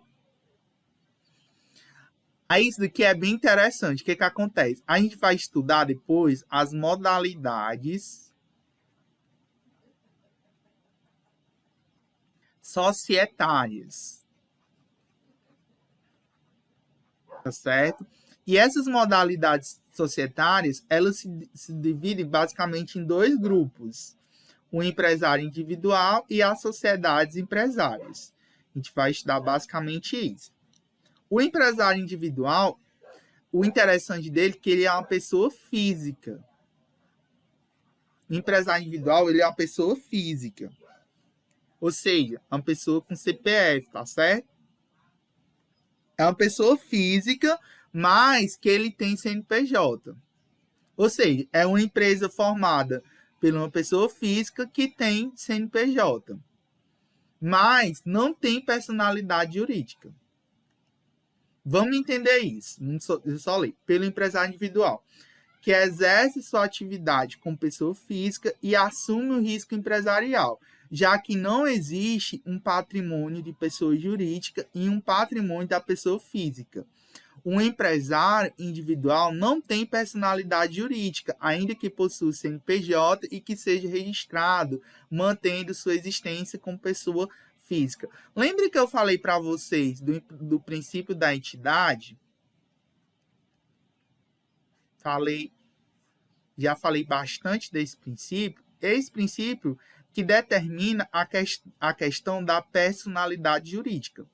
Aí isso daqui é bem interessante. O que acontece? A gente vai estudar depois as modalidades societárias. Tá certo? E essas modalidades societárias, elas se dividem basicamente em dois grupos. O empresário individual e as sociedades empresárias. A gente vai estudar basicamente isso. O empresário individual, o interessante dele é que ele é uma pessoa física. O empresário individual, ele é uma pessoa física. Ou seja, uma pessoa com CPF, tá certo? É uma pessoa física, mas que ele tem CNPJ. Ou seja, é uma empresa formada por uma pessoa física que tem CNPJ. Mas não tem personalidade jurídica. Vamos entender isso. Eu só leio. Pelo empresário individual, que exerce sua atividade como pessoa física e assume o risco empresarial, já que não existe um patrimônio de pessoa jurídica e um patrimônio da pessoa física. Um empresário individual não tem personalidade jurídica, ainda que possua CNPJ e que seja registrado, mantendo sua existência como pessoa física. Lembre que eu falei para vocês do princípio da entidade? Já falei bastante desse princípio. Esse princípio que determina a questão da personalidade jurídica.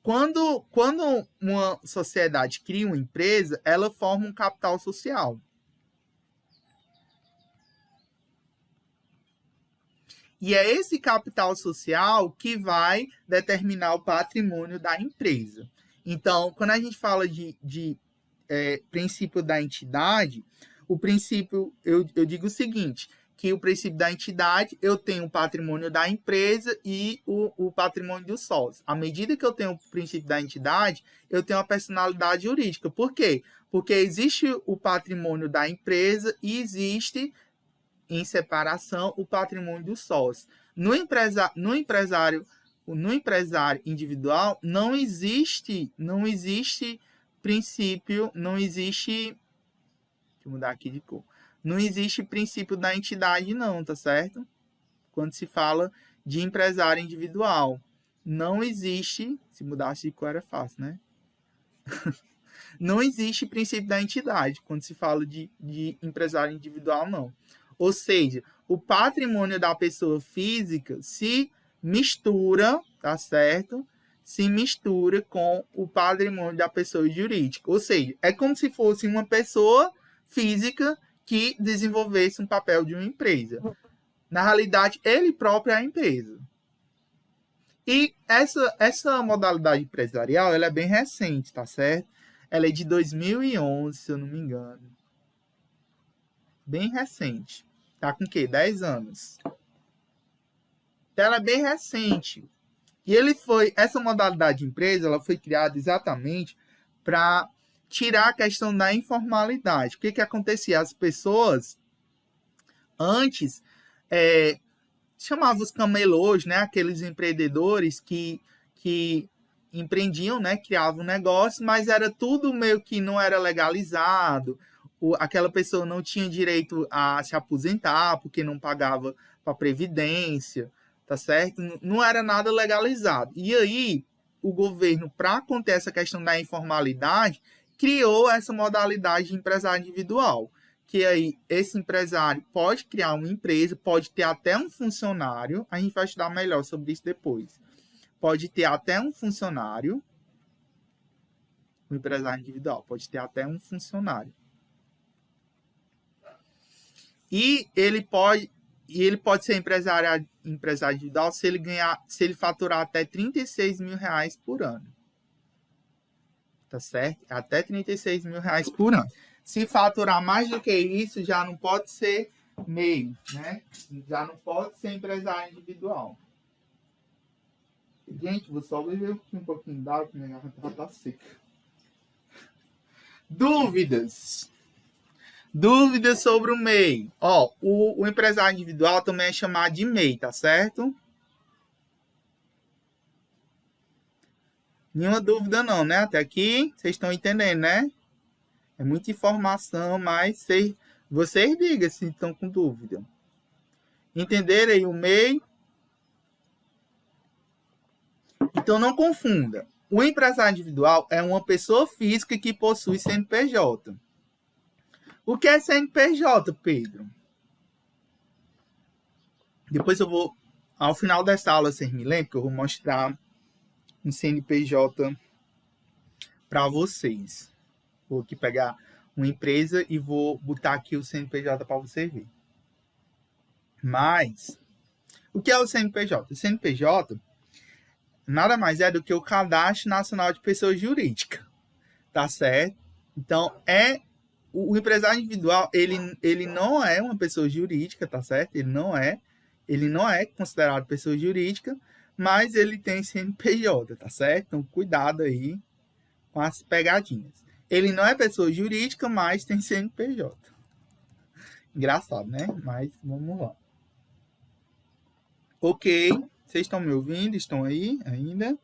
Quando uma sociedade cria uma empresa, ela forma um capital social. E é esse capital social que vai determinar o patrimônio da empresa. Então, quando a gente fala de princípio da entidade, o princípio, eu digo o seguinte, que o princípio da entidade, eu tenho o patrimônio da empresa e o patrimônio do sócio. À medida que eu tenho o princípio da entidade, eu tenho a personalidade jurídica. Por quê? Porque existe o patrimônio da empresa e existe, em separação, o patrimônio do sócio. No empresário individual, não existe princípio, não existe... Deixa eu mudar aqui de cor. Não existe princípio da entidade, não, tá certo? Quando se fala de empresário individual. Não existe... Se mudasse de cor era fácil, né? Não existe princípio da entidade quando se fala de empresário individual, não. Ou seja, o patrimônio da pessoa física se mistura, tá certo? Se mistura com o patrimônio da pessoa jurídica. Ou seja, é como se fosse uma pessoa física que desenvolvesse um papel de uma empresa. Na realidade, ele próprio é a empresa. E essa modalidade empresarial, ela é bem recente, tá certo? Ela é de 2011, se eu não me engano. Bem recente. Tá com o quê? 10 anos. Então, ela é bem recente. E essa modalidade de empresa, ela foi criada exatamente para tirar a questão da informalidade. O que acontecia? As pessoas, antes, chamavam os camelôs, né? Aqueles empreendedores que empreendiam, né? Criavam um negócio, mas era tudo meio que não era legalizado. Aquela pessoa não tinha direito a se aposentar porque não pagava para a Previdência, tá certo? Não era nada legalizado. E aí, o governo, para conter essa questão da informalidade, criou essa modalidade de empresário individual, que aí esse empresário pode criar uma empresa, pode ter até um funcionário, a gente vai estudar melhor sobre isso depois. Pode ter até um funcionário, o empresário individual pode ter até um funcionário. E ele pode ser empresário individual se ele faturar até R$36 mil por ano. Tá certo? Até R$36 mil por ano. Se faturar mais do que isso, já não pode ser MEI, né? Já não pode ser empresário individual. Gente, vou só beber um pouquinho d'água, porque minha garganta tá seca. Dúvidas sobre o MEI. O empresário individual também é chamado de MEI, tá certo? Nenhuma dúvida não, né? Até aqui, vocês estão entendendo, né? É muita informação, mas vocês digam se estão com dúvida. Entenderam aí o MEI? Então, não confunda. O empresário individual é uma pessoa física que possui CNPJ. O que é CNPJ, Pedro? Depois eu vou, ao final dessa aula, vocês me lembram, que eu vou mostrar um CNPJ para vocês. Vou aqui pegar uma empresa e vou botar aqui o CNPJ para vocês verem. Mas, o que é o CNPJ? O CNPJ nada mais é do que o Cadastro Nacional de Pessoa Jurídica. Tá certo? Então, o empresário individual, ele não é uma pessoa jurídica, tá certo? Ele não é considerado pessoa jurídica, mas ele tem CNPJ, tá certo? Então, cuidado aí com as pegadinhas. Ele não é pessoa jurídica, mas tem CNPJ. Engraçado, né? Mas vamos lá. Ok. Vocês estão me ouvindo? Estão aí ainda?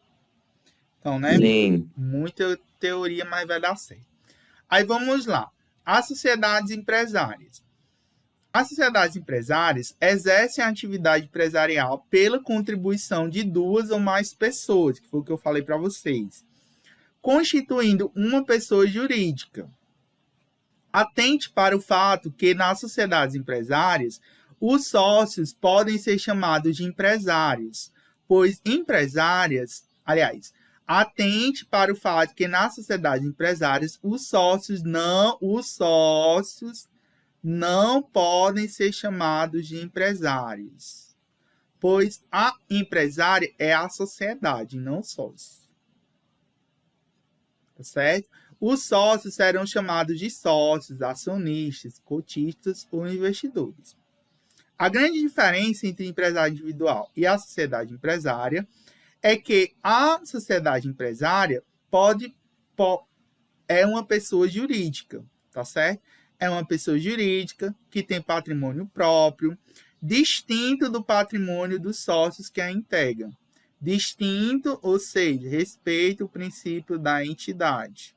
Então, né? Sim. Muita teoria, mas vai dar certo. Aí vamos lá. As sociedades empresárias. As sociedades empresárias exercem a atividade empresarial pela contribuição de 2 ou mais pessoas, que foi o que eu falei para vocês, constituindo uma pessoa jurídica. Atente para o fato que nas sociedades empresárias, os sócios podem ser chamados de empresários, pois atente para o fato que nas sociedades empresárias, os sócios não podem ser chamados de empresários. pois a empresária é a sociedade, não sócio. Tá certo? Os sócios serão chamados de sócios, acionistas, cotistas ou investidores. A grande diferença entre o empresário individual e a sociedade empresária é que a sociedade empresária é uma pessoa jurídica, tá certo? É uma pessoa jurídica que tem patrimônio próprio, distinto do patrimônio dos sócios que a integram. Distinto, ou seja, respeita o princípio da entidade.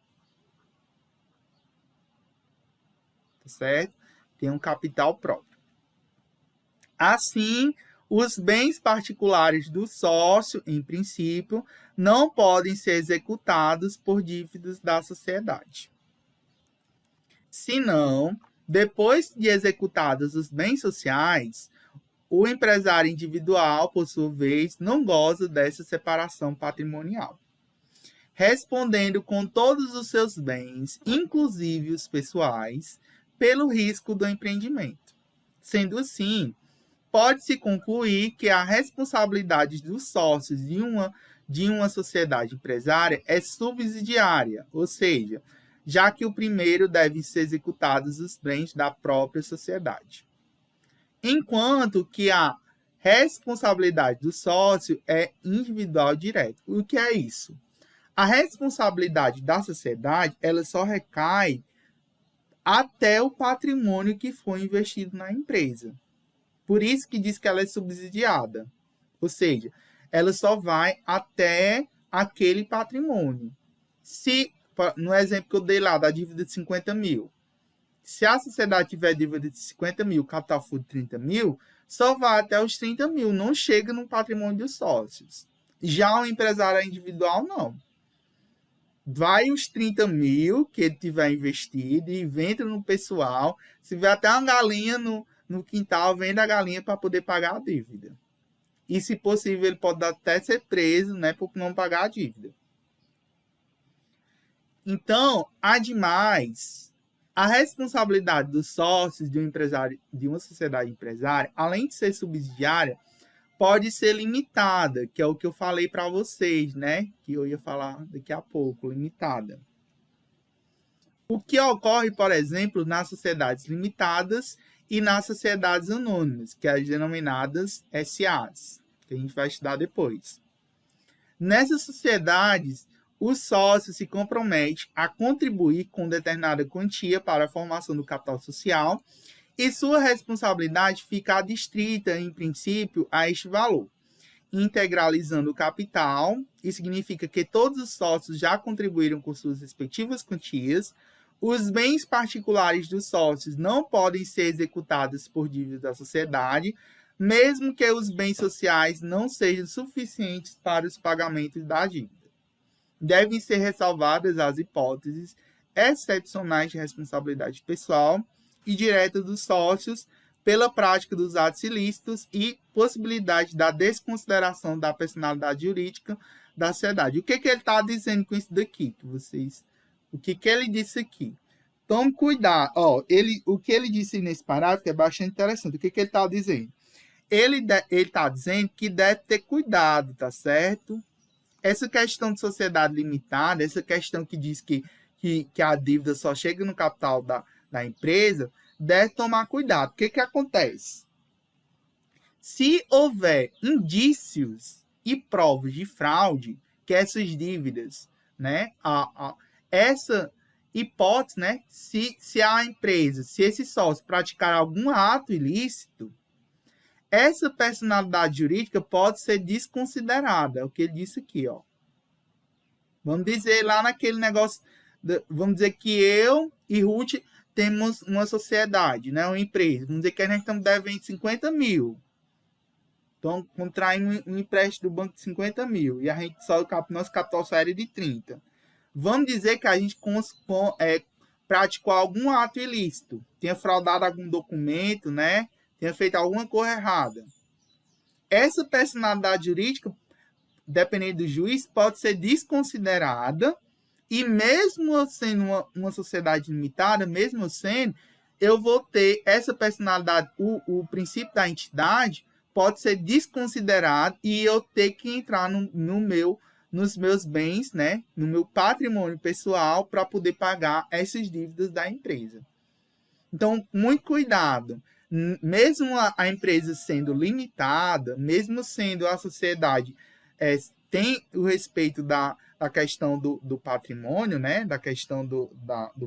Tá certo? Tem um capital próprio. Assim, os bens particulares do sócio, em princípio, não podem ser executados por dívidas da sociedade. Senão, depois de executados os bens sociais, o empresário individual, por sua vez, não goza dessa separação patrimonial, respondendo com todos os seus bens, inclusive os pessoais, pelo risco do empreendimento. Sendo assim, pode-se concluir que a responsabilidade dos sócios de uma sociedade empresária é subsidiária, ou seja, já que o primeiro deve ser executados os bens da própria sociedade. Enquanto que a responsabilidade do sócio é individual direta. O que é isso? A responsabilidade da sociedade, ela só recai até o patrimônio que foi investido na empresa. Por isso que diz que ela é subsidiada. Ou seja, ela só vai até aquele patrimônio. Se, no exemplo que eu dei lá, da dívida de 50 mil, se a sociedade tiver dívida de 50 mil, o capital for de 30 mil, só vai até os 30 mil, não chega no patrimônio dos sócios. Já o empresário individual, não. Vai os 30 mil que ele tiver investido e entra no pessoal. Se tiver até uma galinha no quintal, vende a galinha para poder pagar a dívida. E, se possível, ele pode até ser preso, né, por não pagar a dívida. Então, ademais, a responsabilidade dos sócios de um empresário, de uma sociedade empresária, além de ser subsidiária, pode ser limitada, que é o que eu falei para vocês, né? Que eu ia falar daqui a pouco, limitada. O que ocorre, por exemplo, nas sociedades limitadas e nas sociedades anônimas, que é as denominadas SAs, que a gente vai estudar depois. Nessas sociedades, o sócio se compromete a contribuir com determinada quantia para a formação do capital social e sua responsabilidade fica adstrita, em princípio, a este valor. Integralizando o capital, isso significa que todos os sócios já contribuíram com suas respectivas quantias. Os bens particulares dos sócios não podem ser executados por dívidas da sociedade, mesmo que os bens sociais não sejam suficientes para os pagamentos da dívida. Devem ser ressalvadas as hipóteses excepcionais de responsabilidade pessoal e direta dos sócios pela prática dos atos ilícitos e possibilidade da desconsideração da personalidade jurídica da sociedade. O que ele está dizendo com isso daqui? O que ele disse aqui? Tome cuidado. O que ele disse nesse parágrafo é bastante interessante. O que ele está dizendo? Ele está dizendo que deve ter cuidado, tá certo? Essa questão de sociedade limitada, essa questão que diz que a dívida só chega no capital da empresa, deve tomar cuidado. O que acontece? Se houver indícios e provas de fraude, que essas dívidas, né, essa hipótese, né, se a empresa, se esse sócio praticar algum ato ilícito, essa personalidade jurídica pode ser desconsiderada. É o que ele disse aqui, ó. Vamos dizer lá naquele negócio, vamos dizer que eu e Ruth temos uma sociedade, né, uma empresa. Vamos dizer que a gente estamos devendo 50 mil. Então, contraímos um empréstimo do banco de 50 mil. E a gente só, nosso capital só era de 30. Vamos dizer que a gente praticou algum ato ilícito. Tenha fraudado algum documento, né? Tenha feito alguma coisa errada. Essa personalidade jurídica, dependendo do juiz, pode ser desconsiderada. E mesmo sendo uma sociedade limitada, mesmo sendo, eu vou ter essa personalidade, o princípio da entidade, pode ser desconsiderado e eu ter que entrar nos meus bens, né, no meu patrimônio pessoal para poder pagar essas dívidas da empresa. Então, muito cuidado. Mesmo a empresa sendo limitada, mesmo sendo a sociedade tem o respeito da questão do patrimônio, né, da questão do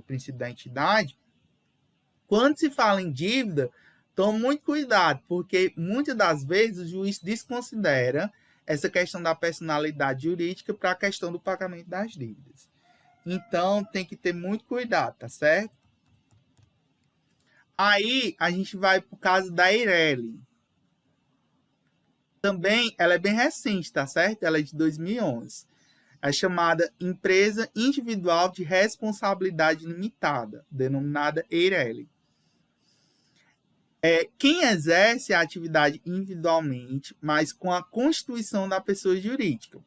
princípio da entidade, quando se fala em dívida, tome muito cuidado, porque muitas das vezes o juiz desconsidera essa questão da personalidade jurídica para a questão do pagamento das dívidas. Então, tem que ter muito cuidado, tá certo? Aí, a gente vai para o caso da Eireli. Também, ela é bem recente, tá certo? Ela é de 2011. É chamada Empresa Individual de Responsabilidade Limitada, denominada Eireli. Quem exerce a atividade individualmente, mas com a constituição da pessoa jurídica.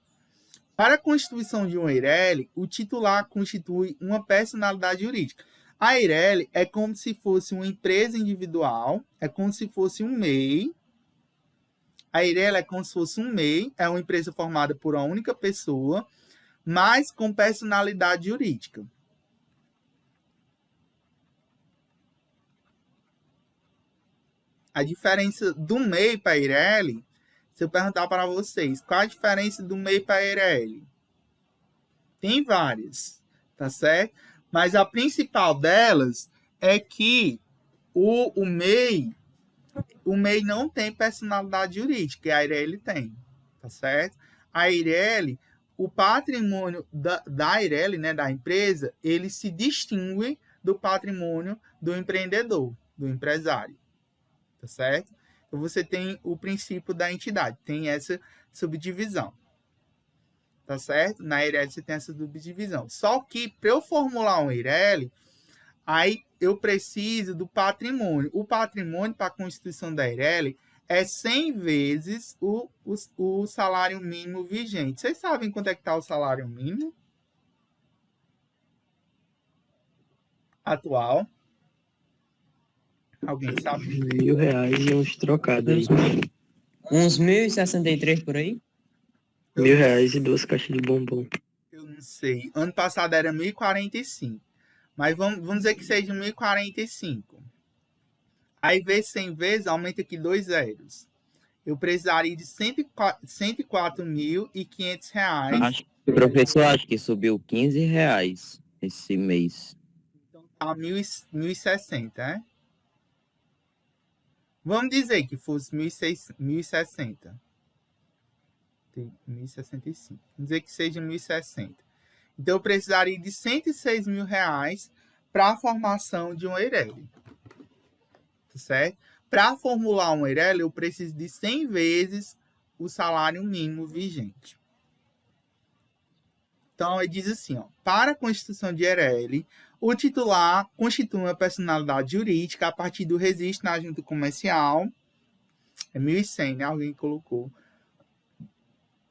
Para a constituição de um Eireli, o titular constitui uma personalidade jurídica. A Eireli é como se fosse uma empresa individual, é como se fosse um MEI. A Eireli é como se fosse um MEI, é uma empresa formada por uma única pessoa, mas com personalidade jurídica. A diferença do MEI para a Eireli, se eu perguntar para vocês, qual a diferença do MEI para a Eireli? Tem várias, tá certo? Mas a principal delas é que o MEI não tem personalidade jurídica, e a Eireli tem, tá certo? A Eireli, o patrimônio da Eireli, né, da empresa, ele se distingue do patrimônio do empreendedor, do empresário. Tá certo? Então, você tem o princípio da entidade, tem essa subdivisão. Tá certo? Na Eireli você tem essa subdivisão. Só que, para eu formular um Eireli, aí eu preciso do patrimônio. O patrimônio para a constituição da Eireli é 100 vezes o salário mínimo vigente. Vocês sabem quanto é que está o salário mínimo atual? Alguém sabe? R$1.000 e uns trocados aí. Uns 1.063 por aí? R$1.000 e 2 caixas de bombom. Eu não sei. Ano passado era 1.045. Mas vamos dizer que seja 1.045. Aí, vezes 100 vezes, aumenta aqui 2 zeros. Eu precisaria de R$104.500. Professor, acho que subiu R$15 esse mês. Então, tá 1.060, né? Vamos dizer que fosse 1.060. 1.065. Vamos dizer que seja 1.060. Então, eu precisaria de R$106.000 para a formação de um Eireli. Tá certo? Para formular um Eireli, eu preciso de 100 vezes o salário mínimo vigente. Então, ele diz assim, ó, para a constituição de Eireli, o titular constitui uma personalidade jurídica a partir do registro na junta comercial. É 1.100, né? Alguém colocou.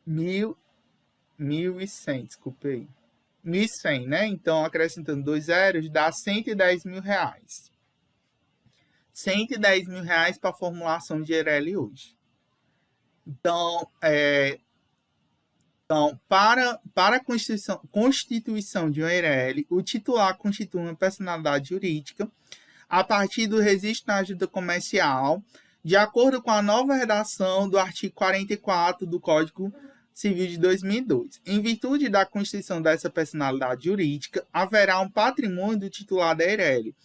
1.100, desculpa aí. 1.100, né? Então, acrescentando 2 zeros, dá R$110.000. R$110.000 para a formulação de Eireli hoje. Então, para a constituição de um Eireli, o titular constitui uma personalidade jurídica a partir do registro na junta comercial, de acordo com a nova redação do artigo 44 do Código Civil de 2002. Em virtude da constituição dessa personalidade jurídica, haverá um patrimônio do titular da Eireli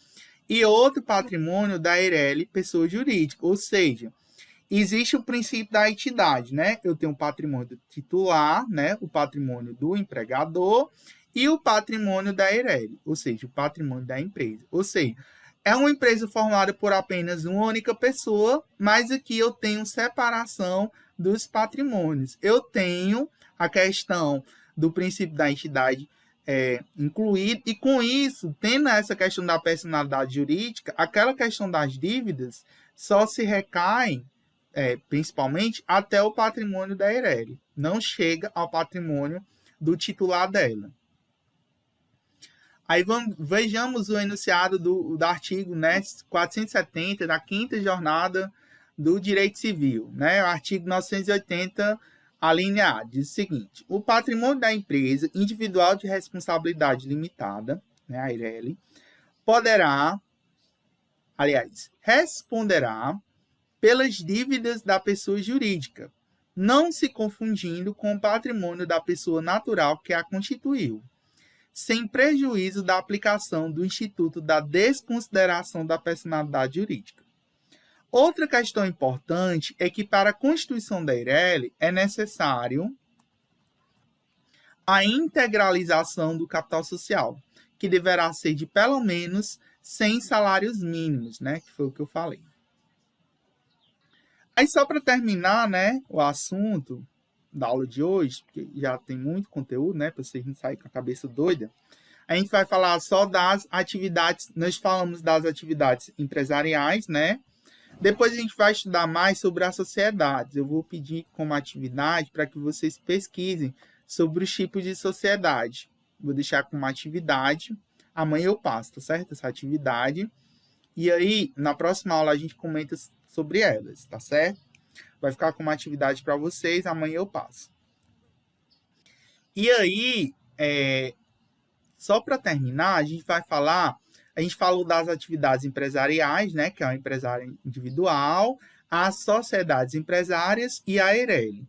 e outro patrimônio da Eireli, pessoa jurídica, ou seja, existe o princípio da entidade, né? Eu tenho o patrimônio do titular, né? O patrimônio do empregador e o patrimônio da Eireli, ou seja, o patrimônio da empresa. Ou seja, é uma empresa formada por apenas uma única pessoa, mas aqui eu tenho separação dos patrimônios. Eu tenho a questão do princípio da entidade incluído, e com isso, tendo essa questão da personalidade jurídica, aquela questão das dívidas só se recai principalmente até o patrimônio da Eireli. Não chega ao patrimônio do titular dela. Aí vejamos o enunciado do artigo, né, 470 da 5ª jornada do direito civil, né? O artigo 980, a linha A, diz o seguinte: o patrimônio da empresa individual de responsabilidade limitada, né, a EIRELI, responderá pelas dívidas da pessoa jurídica, não se confundindo com o patrimônio da pessoa natural que a constituiu, sem prejuízo da aplicação do Instituto da Desconsideração da Personalidade Jurídica. Outra questão importante é que, para a constituição da EIRELI, é necessário a integralização do capital social, que deverá ser de pelo menos 100 salários mínimos, né? Que foi o que eu falei. Aí, só para terminar, né, o assunto da aula de hoje, porque já tem muito conteúdo, né, para vocês não saírem com a cabeça doida, a gente vai falar só das atividades, nós falamos das atividades empresariais, né? Depois a gente vai estudar mais sobre as sociedades. Eu vou pedir como atividade para que vocês pesquisem sobre os tipos de sociedade. Vou deixar como atividade. Amanhã eu passo, tá certo? Essa atividade. E aí, na próxima aula, a gente comenta sobre elas, tá certo? Vai ficar como atividade para vocês. Amanhã eu passo. E aí, só para terminar, a gente vai falar... A gente falou das atividades empresariais, né, que é o empresário individual, as sociedades empresárias e a EIRELI.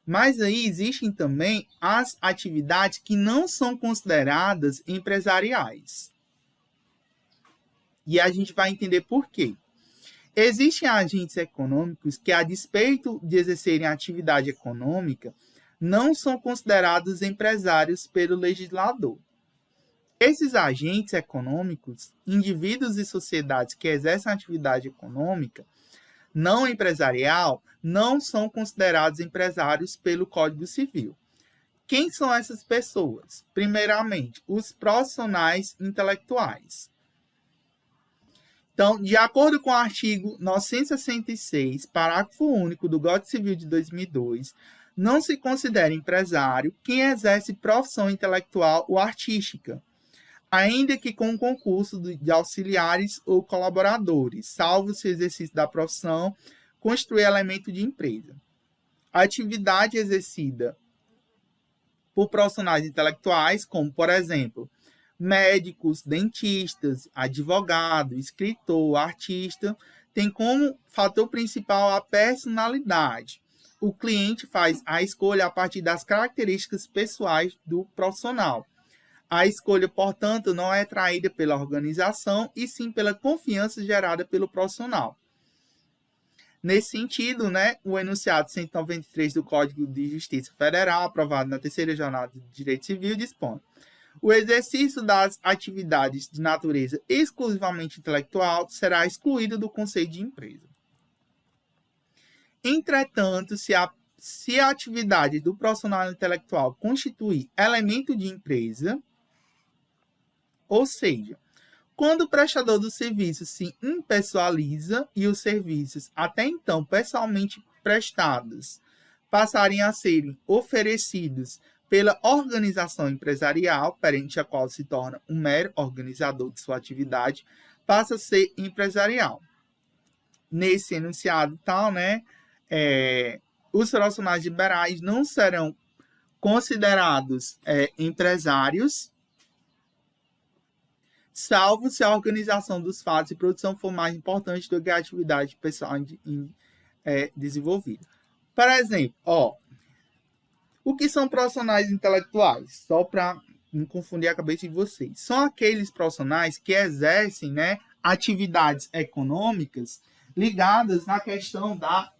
Mas aí existem também as atividades que não são consideradas empresariais. E a gente vai entender por quê. Existem agentes econômicos que, a despeito de exercerem atividade econômica, não são considerados empresários pelo legislador. Esses agentes econômicos, indivíduos e sociedades que exercem atividade econômica não empresarial, não são considerados empresários pelo Código Civil. Quem são essas pessoas? Primeiramente, os profissionais intelectuais. Então, de acordo com o artigo 966, parágrafo único do Código Civil de 2002, não se considera empresário quem exerce profissão intelectual ou artística, ainda que com concurso de auxiliares ou colaboradores, salvo se o exercício da profissão constituir elemento de empresa. A atividade exercida por profissionais intelectuais, como, por exemplo, médicos, dentistas, advogado, escritor, artista, tem como fator principal a personalidade. O cliente faz a escolha a partir das características pessoais do profissional. A escolha, portanto, não é traída pela organização, e sim pela confiança gerada pelo profissional. Nesse sentido, né, o enunciado 193 do Código de Justiça Federal, aprovado na terceira jornada de Direito Civil, dispõe: o exercício das atividades de natureza exclusivamente intelectual será excluído do conceito de empresa. Entretanto, se a atividade do profissional intelectual constituir elemento de empresa, ou seja, quando o prestador do serviço se impessoaliza e os serviços, até então pessoalmente prestados, passarem a serem oferecidos pela organização empresarial, perante a qual se torna um mero organizador de sua atividade, passa a ser empresarial. Nesse enunciado tal, né, os profissionais liberais não serão considerados empresários, salvo se a organização dos fatos e produção for mais importante do que a atividade pessoal desenvolvida. Por exemplo, o que são profissionais intelectuais? Só para não confundir a cabeça de vocês. São aqueles profissionais que exercem, né, atividades econômicas ligadas na questão da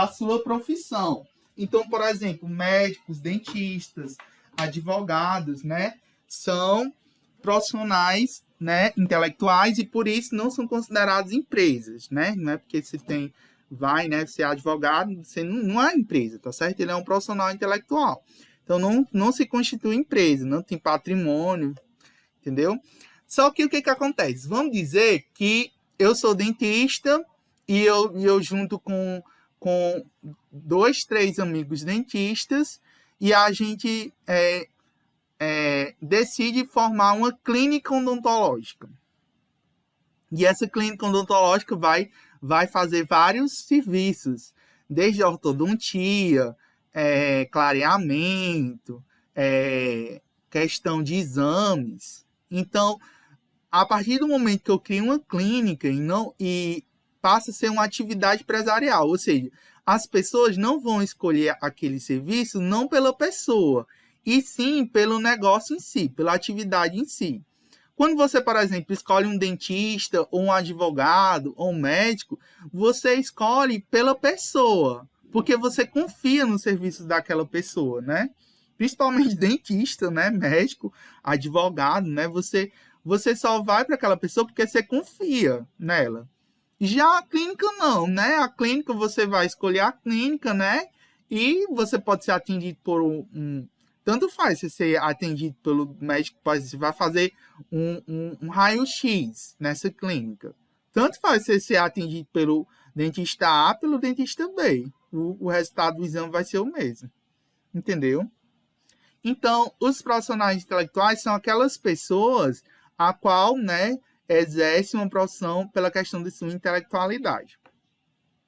sua profissão. Então, por exemplo, médicos, dentistas, advogados, né, são profissionais, né, intelectuais, e por isso não são considerados empresas, né? Não é porque você ser advogado, você não é empresa, tá certo? Ele é um profissional intelectual. Então não se constitui empresa, não tem patrimônio, entendeu? Só que o que acontece? Vamos dizer que eu sou dentista e eu junto com 2, 3 amigos dentistas, e a gente decide formar uma clínica odontológica. E essa clínica odontológica vai vai fazer vários serviços, desde ortodontia, clareamento, questão de exames. Então, a partir do momento que eu crio uma clínica e passa a ser uma atividade empresarial, ou seja, as pessoas não vão escolher aquele serviço não pela pessoa, e sim pelo negócio em si, pela atividade em si. Quando você, por exemplo, escolhe um dentista, ou um advogado, ou um médico, você escolhe pela pessoa, porque você confia nos serviços daquela pessoa, né? Principalmente dentista, né? Médico, advogado, né? Você só vai para aquela pessoa porque você confia nela. Já a clínica não, né? A clínica você vai escolher a clínica, né? E você pode ser atendido por tanto faz se ser atendido pelo médico, você vai fazer um raio-x nessa clínica. Tanto faz se ser atendido pelo dentista A, pelo dentista B. O resultado do exame vai ser o mesmo. Entendeu? Então, os profissionais intelectuais são aquelas pessoas a qual, né, exerce uma profissão pela questão de sua intelectualidade.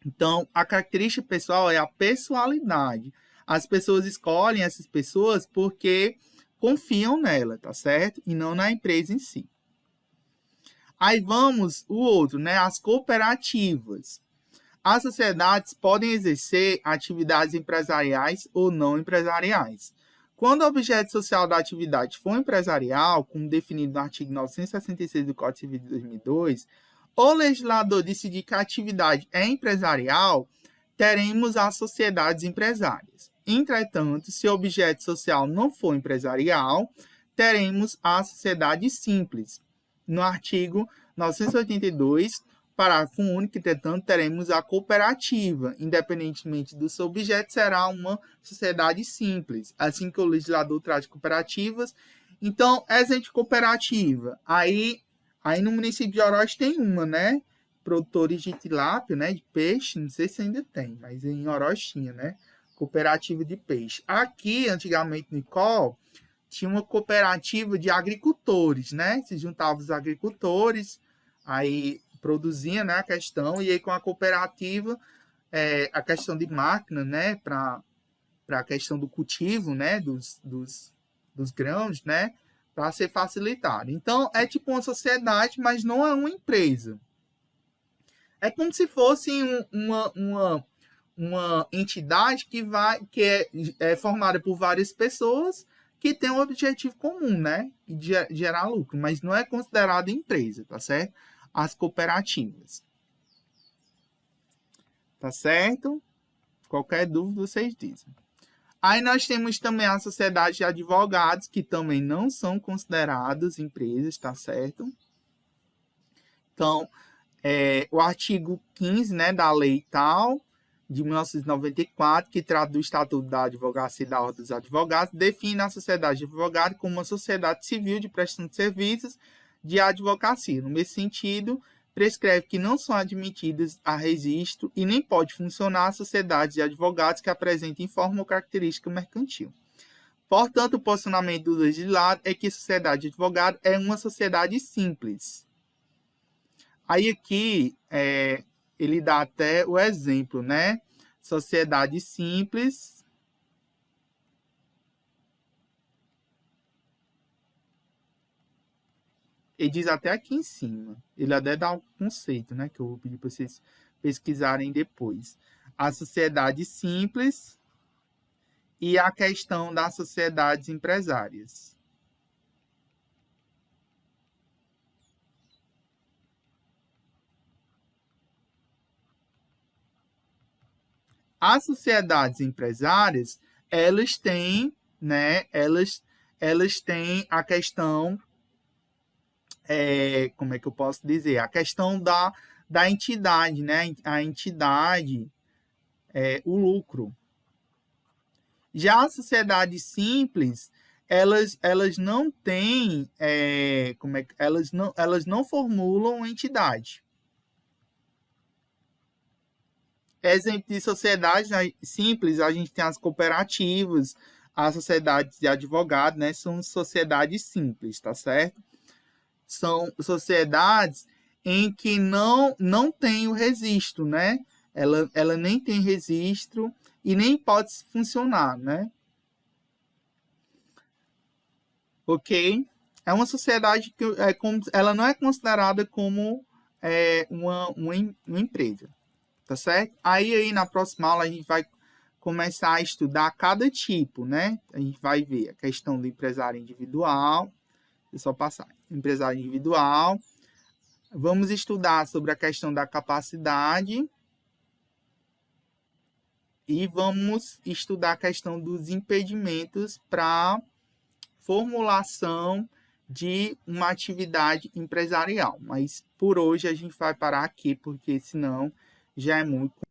Então, a característica pessoal é a pessoalidade. As pessoas escolhem essas pessoas porque confiam nela, tá certo? E não na empresa em si. Aí vamos o outro, né? As cooperativas. As sociedades podem exercer atividades empresariais ou não empresariais. Quando o objeto social da atividade for empresarial, como definido no artigo 966 do Código Civil de 2002, o legislador decidir que a atividade é empresarial, teremos as sociedades empresárias. Entretanto, se o objeto social não for empresarial, teremos a sociedade simples. No artigo 982, parágrafo único, entretanto, teremos a cooperativa. Independentemente do seu objeto, será uma sociedade simples. Assim que o legislador traz cooperativas. Então, exemplo de cooperativa. Aí no município de Oroz tem uma, né? Produtores de tilápia, né? De peixe, não sei se ainda tem, mas em Oroz tinha, né? Cooperativa de peixe. Aqui, antigamente, Nicole, tinha uma cooperativa de agricultores, né? Se juntavam os agricultores, aí produzia, né, a questão, e aí com a cooperativa, a questão de máquina, né, para a questão do cultivo, né, dos grãos, né, para ser facilitado. Então, é tipo uma sociedade, mas não é uma empresa. É como se fosse uma entidade que é formada por várias pessoas que tem um objetivo comum, né? De gerar lucro, mas não é considerada empresa, tá certo? As cooperativas. Tá certo? Qualquer dúvida vocês dizem. Aí nós temos também a sociedade de advogados, que também não são considerados empresas, tá certo? Então, o artigo 15, né, da lei tal, de 1994, que trata do Estatuto da Advocacia e da Ordem dos Advogados, define a sociedade de advogados como uma sociedade civil de prestação de serviços de advocacia. No mesmo sentido, prescreve que não são admitidas a registro e nem pode funcionar sociedades de advogados que apresentem forma ou característica mercantil. Portanto, o posicionamento do legislador é que a sociedade de advogado é uma sociedade simples. Aí aqui, ele dá até o exemplo, né? Sociedade simples. Ele diz até aqui em cima. Ele até dá um conceito, né? Que eu vou pedir para vocês pesquisarem depois. A sociedade simples e a questão das sociedades empresárias. As sociedades empresárias, elas têm, né? Elas têm a questão, como é que eu posso dizer? A questão da entidade, né? A entidade, o lucro. Já a sociedade simples, elas não têm, elas não formulam entidade. Exemplo de sociedade simples, a gente tem as cooperativas, as sociedades de advogados, né? São sociedades simples, tá certo? São sociedades em que não tem o registro, né? Ela nem tem registro e nem pode funcionar, né? Ok? É uma sociedade que ela não é considerada como uma empresa, tá certo? Aí na próxima aula a gente vai começar a estudar cada tipo, né? A gente vai ver a questão do empresário individual, só passar, empresário individual. Vamos estudar sobre a questão da capacidade e vamos estudar a questão dos impedimentos para formulação de uma atividade empresarial. Mas por hoje a gente vai parar aqui, porque senão já é muito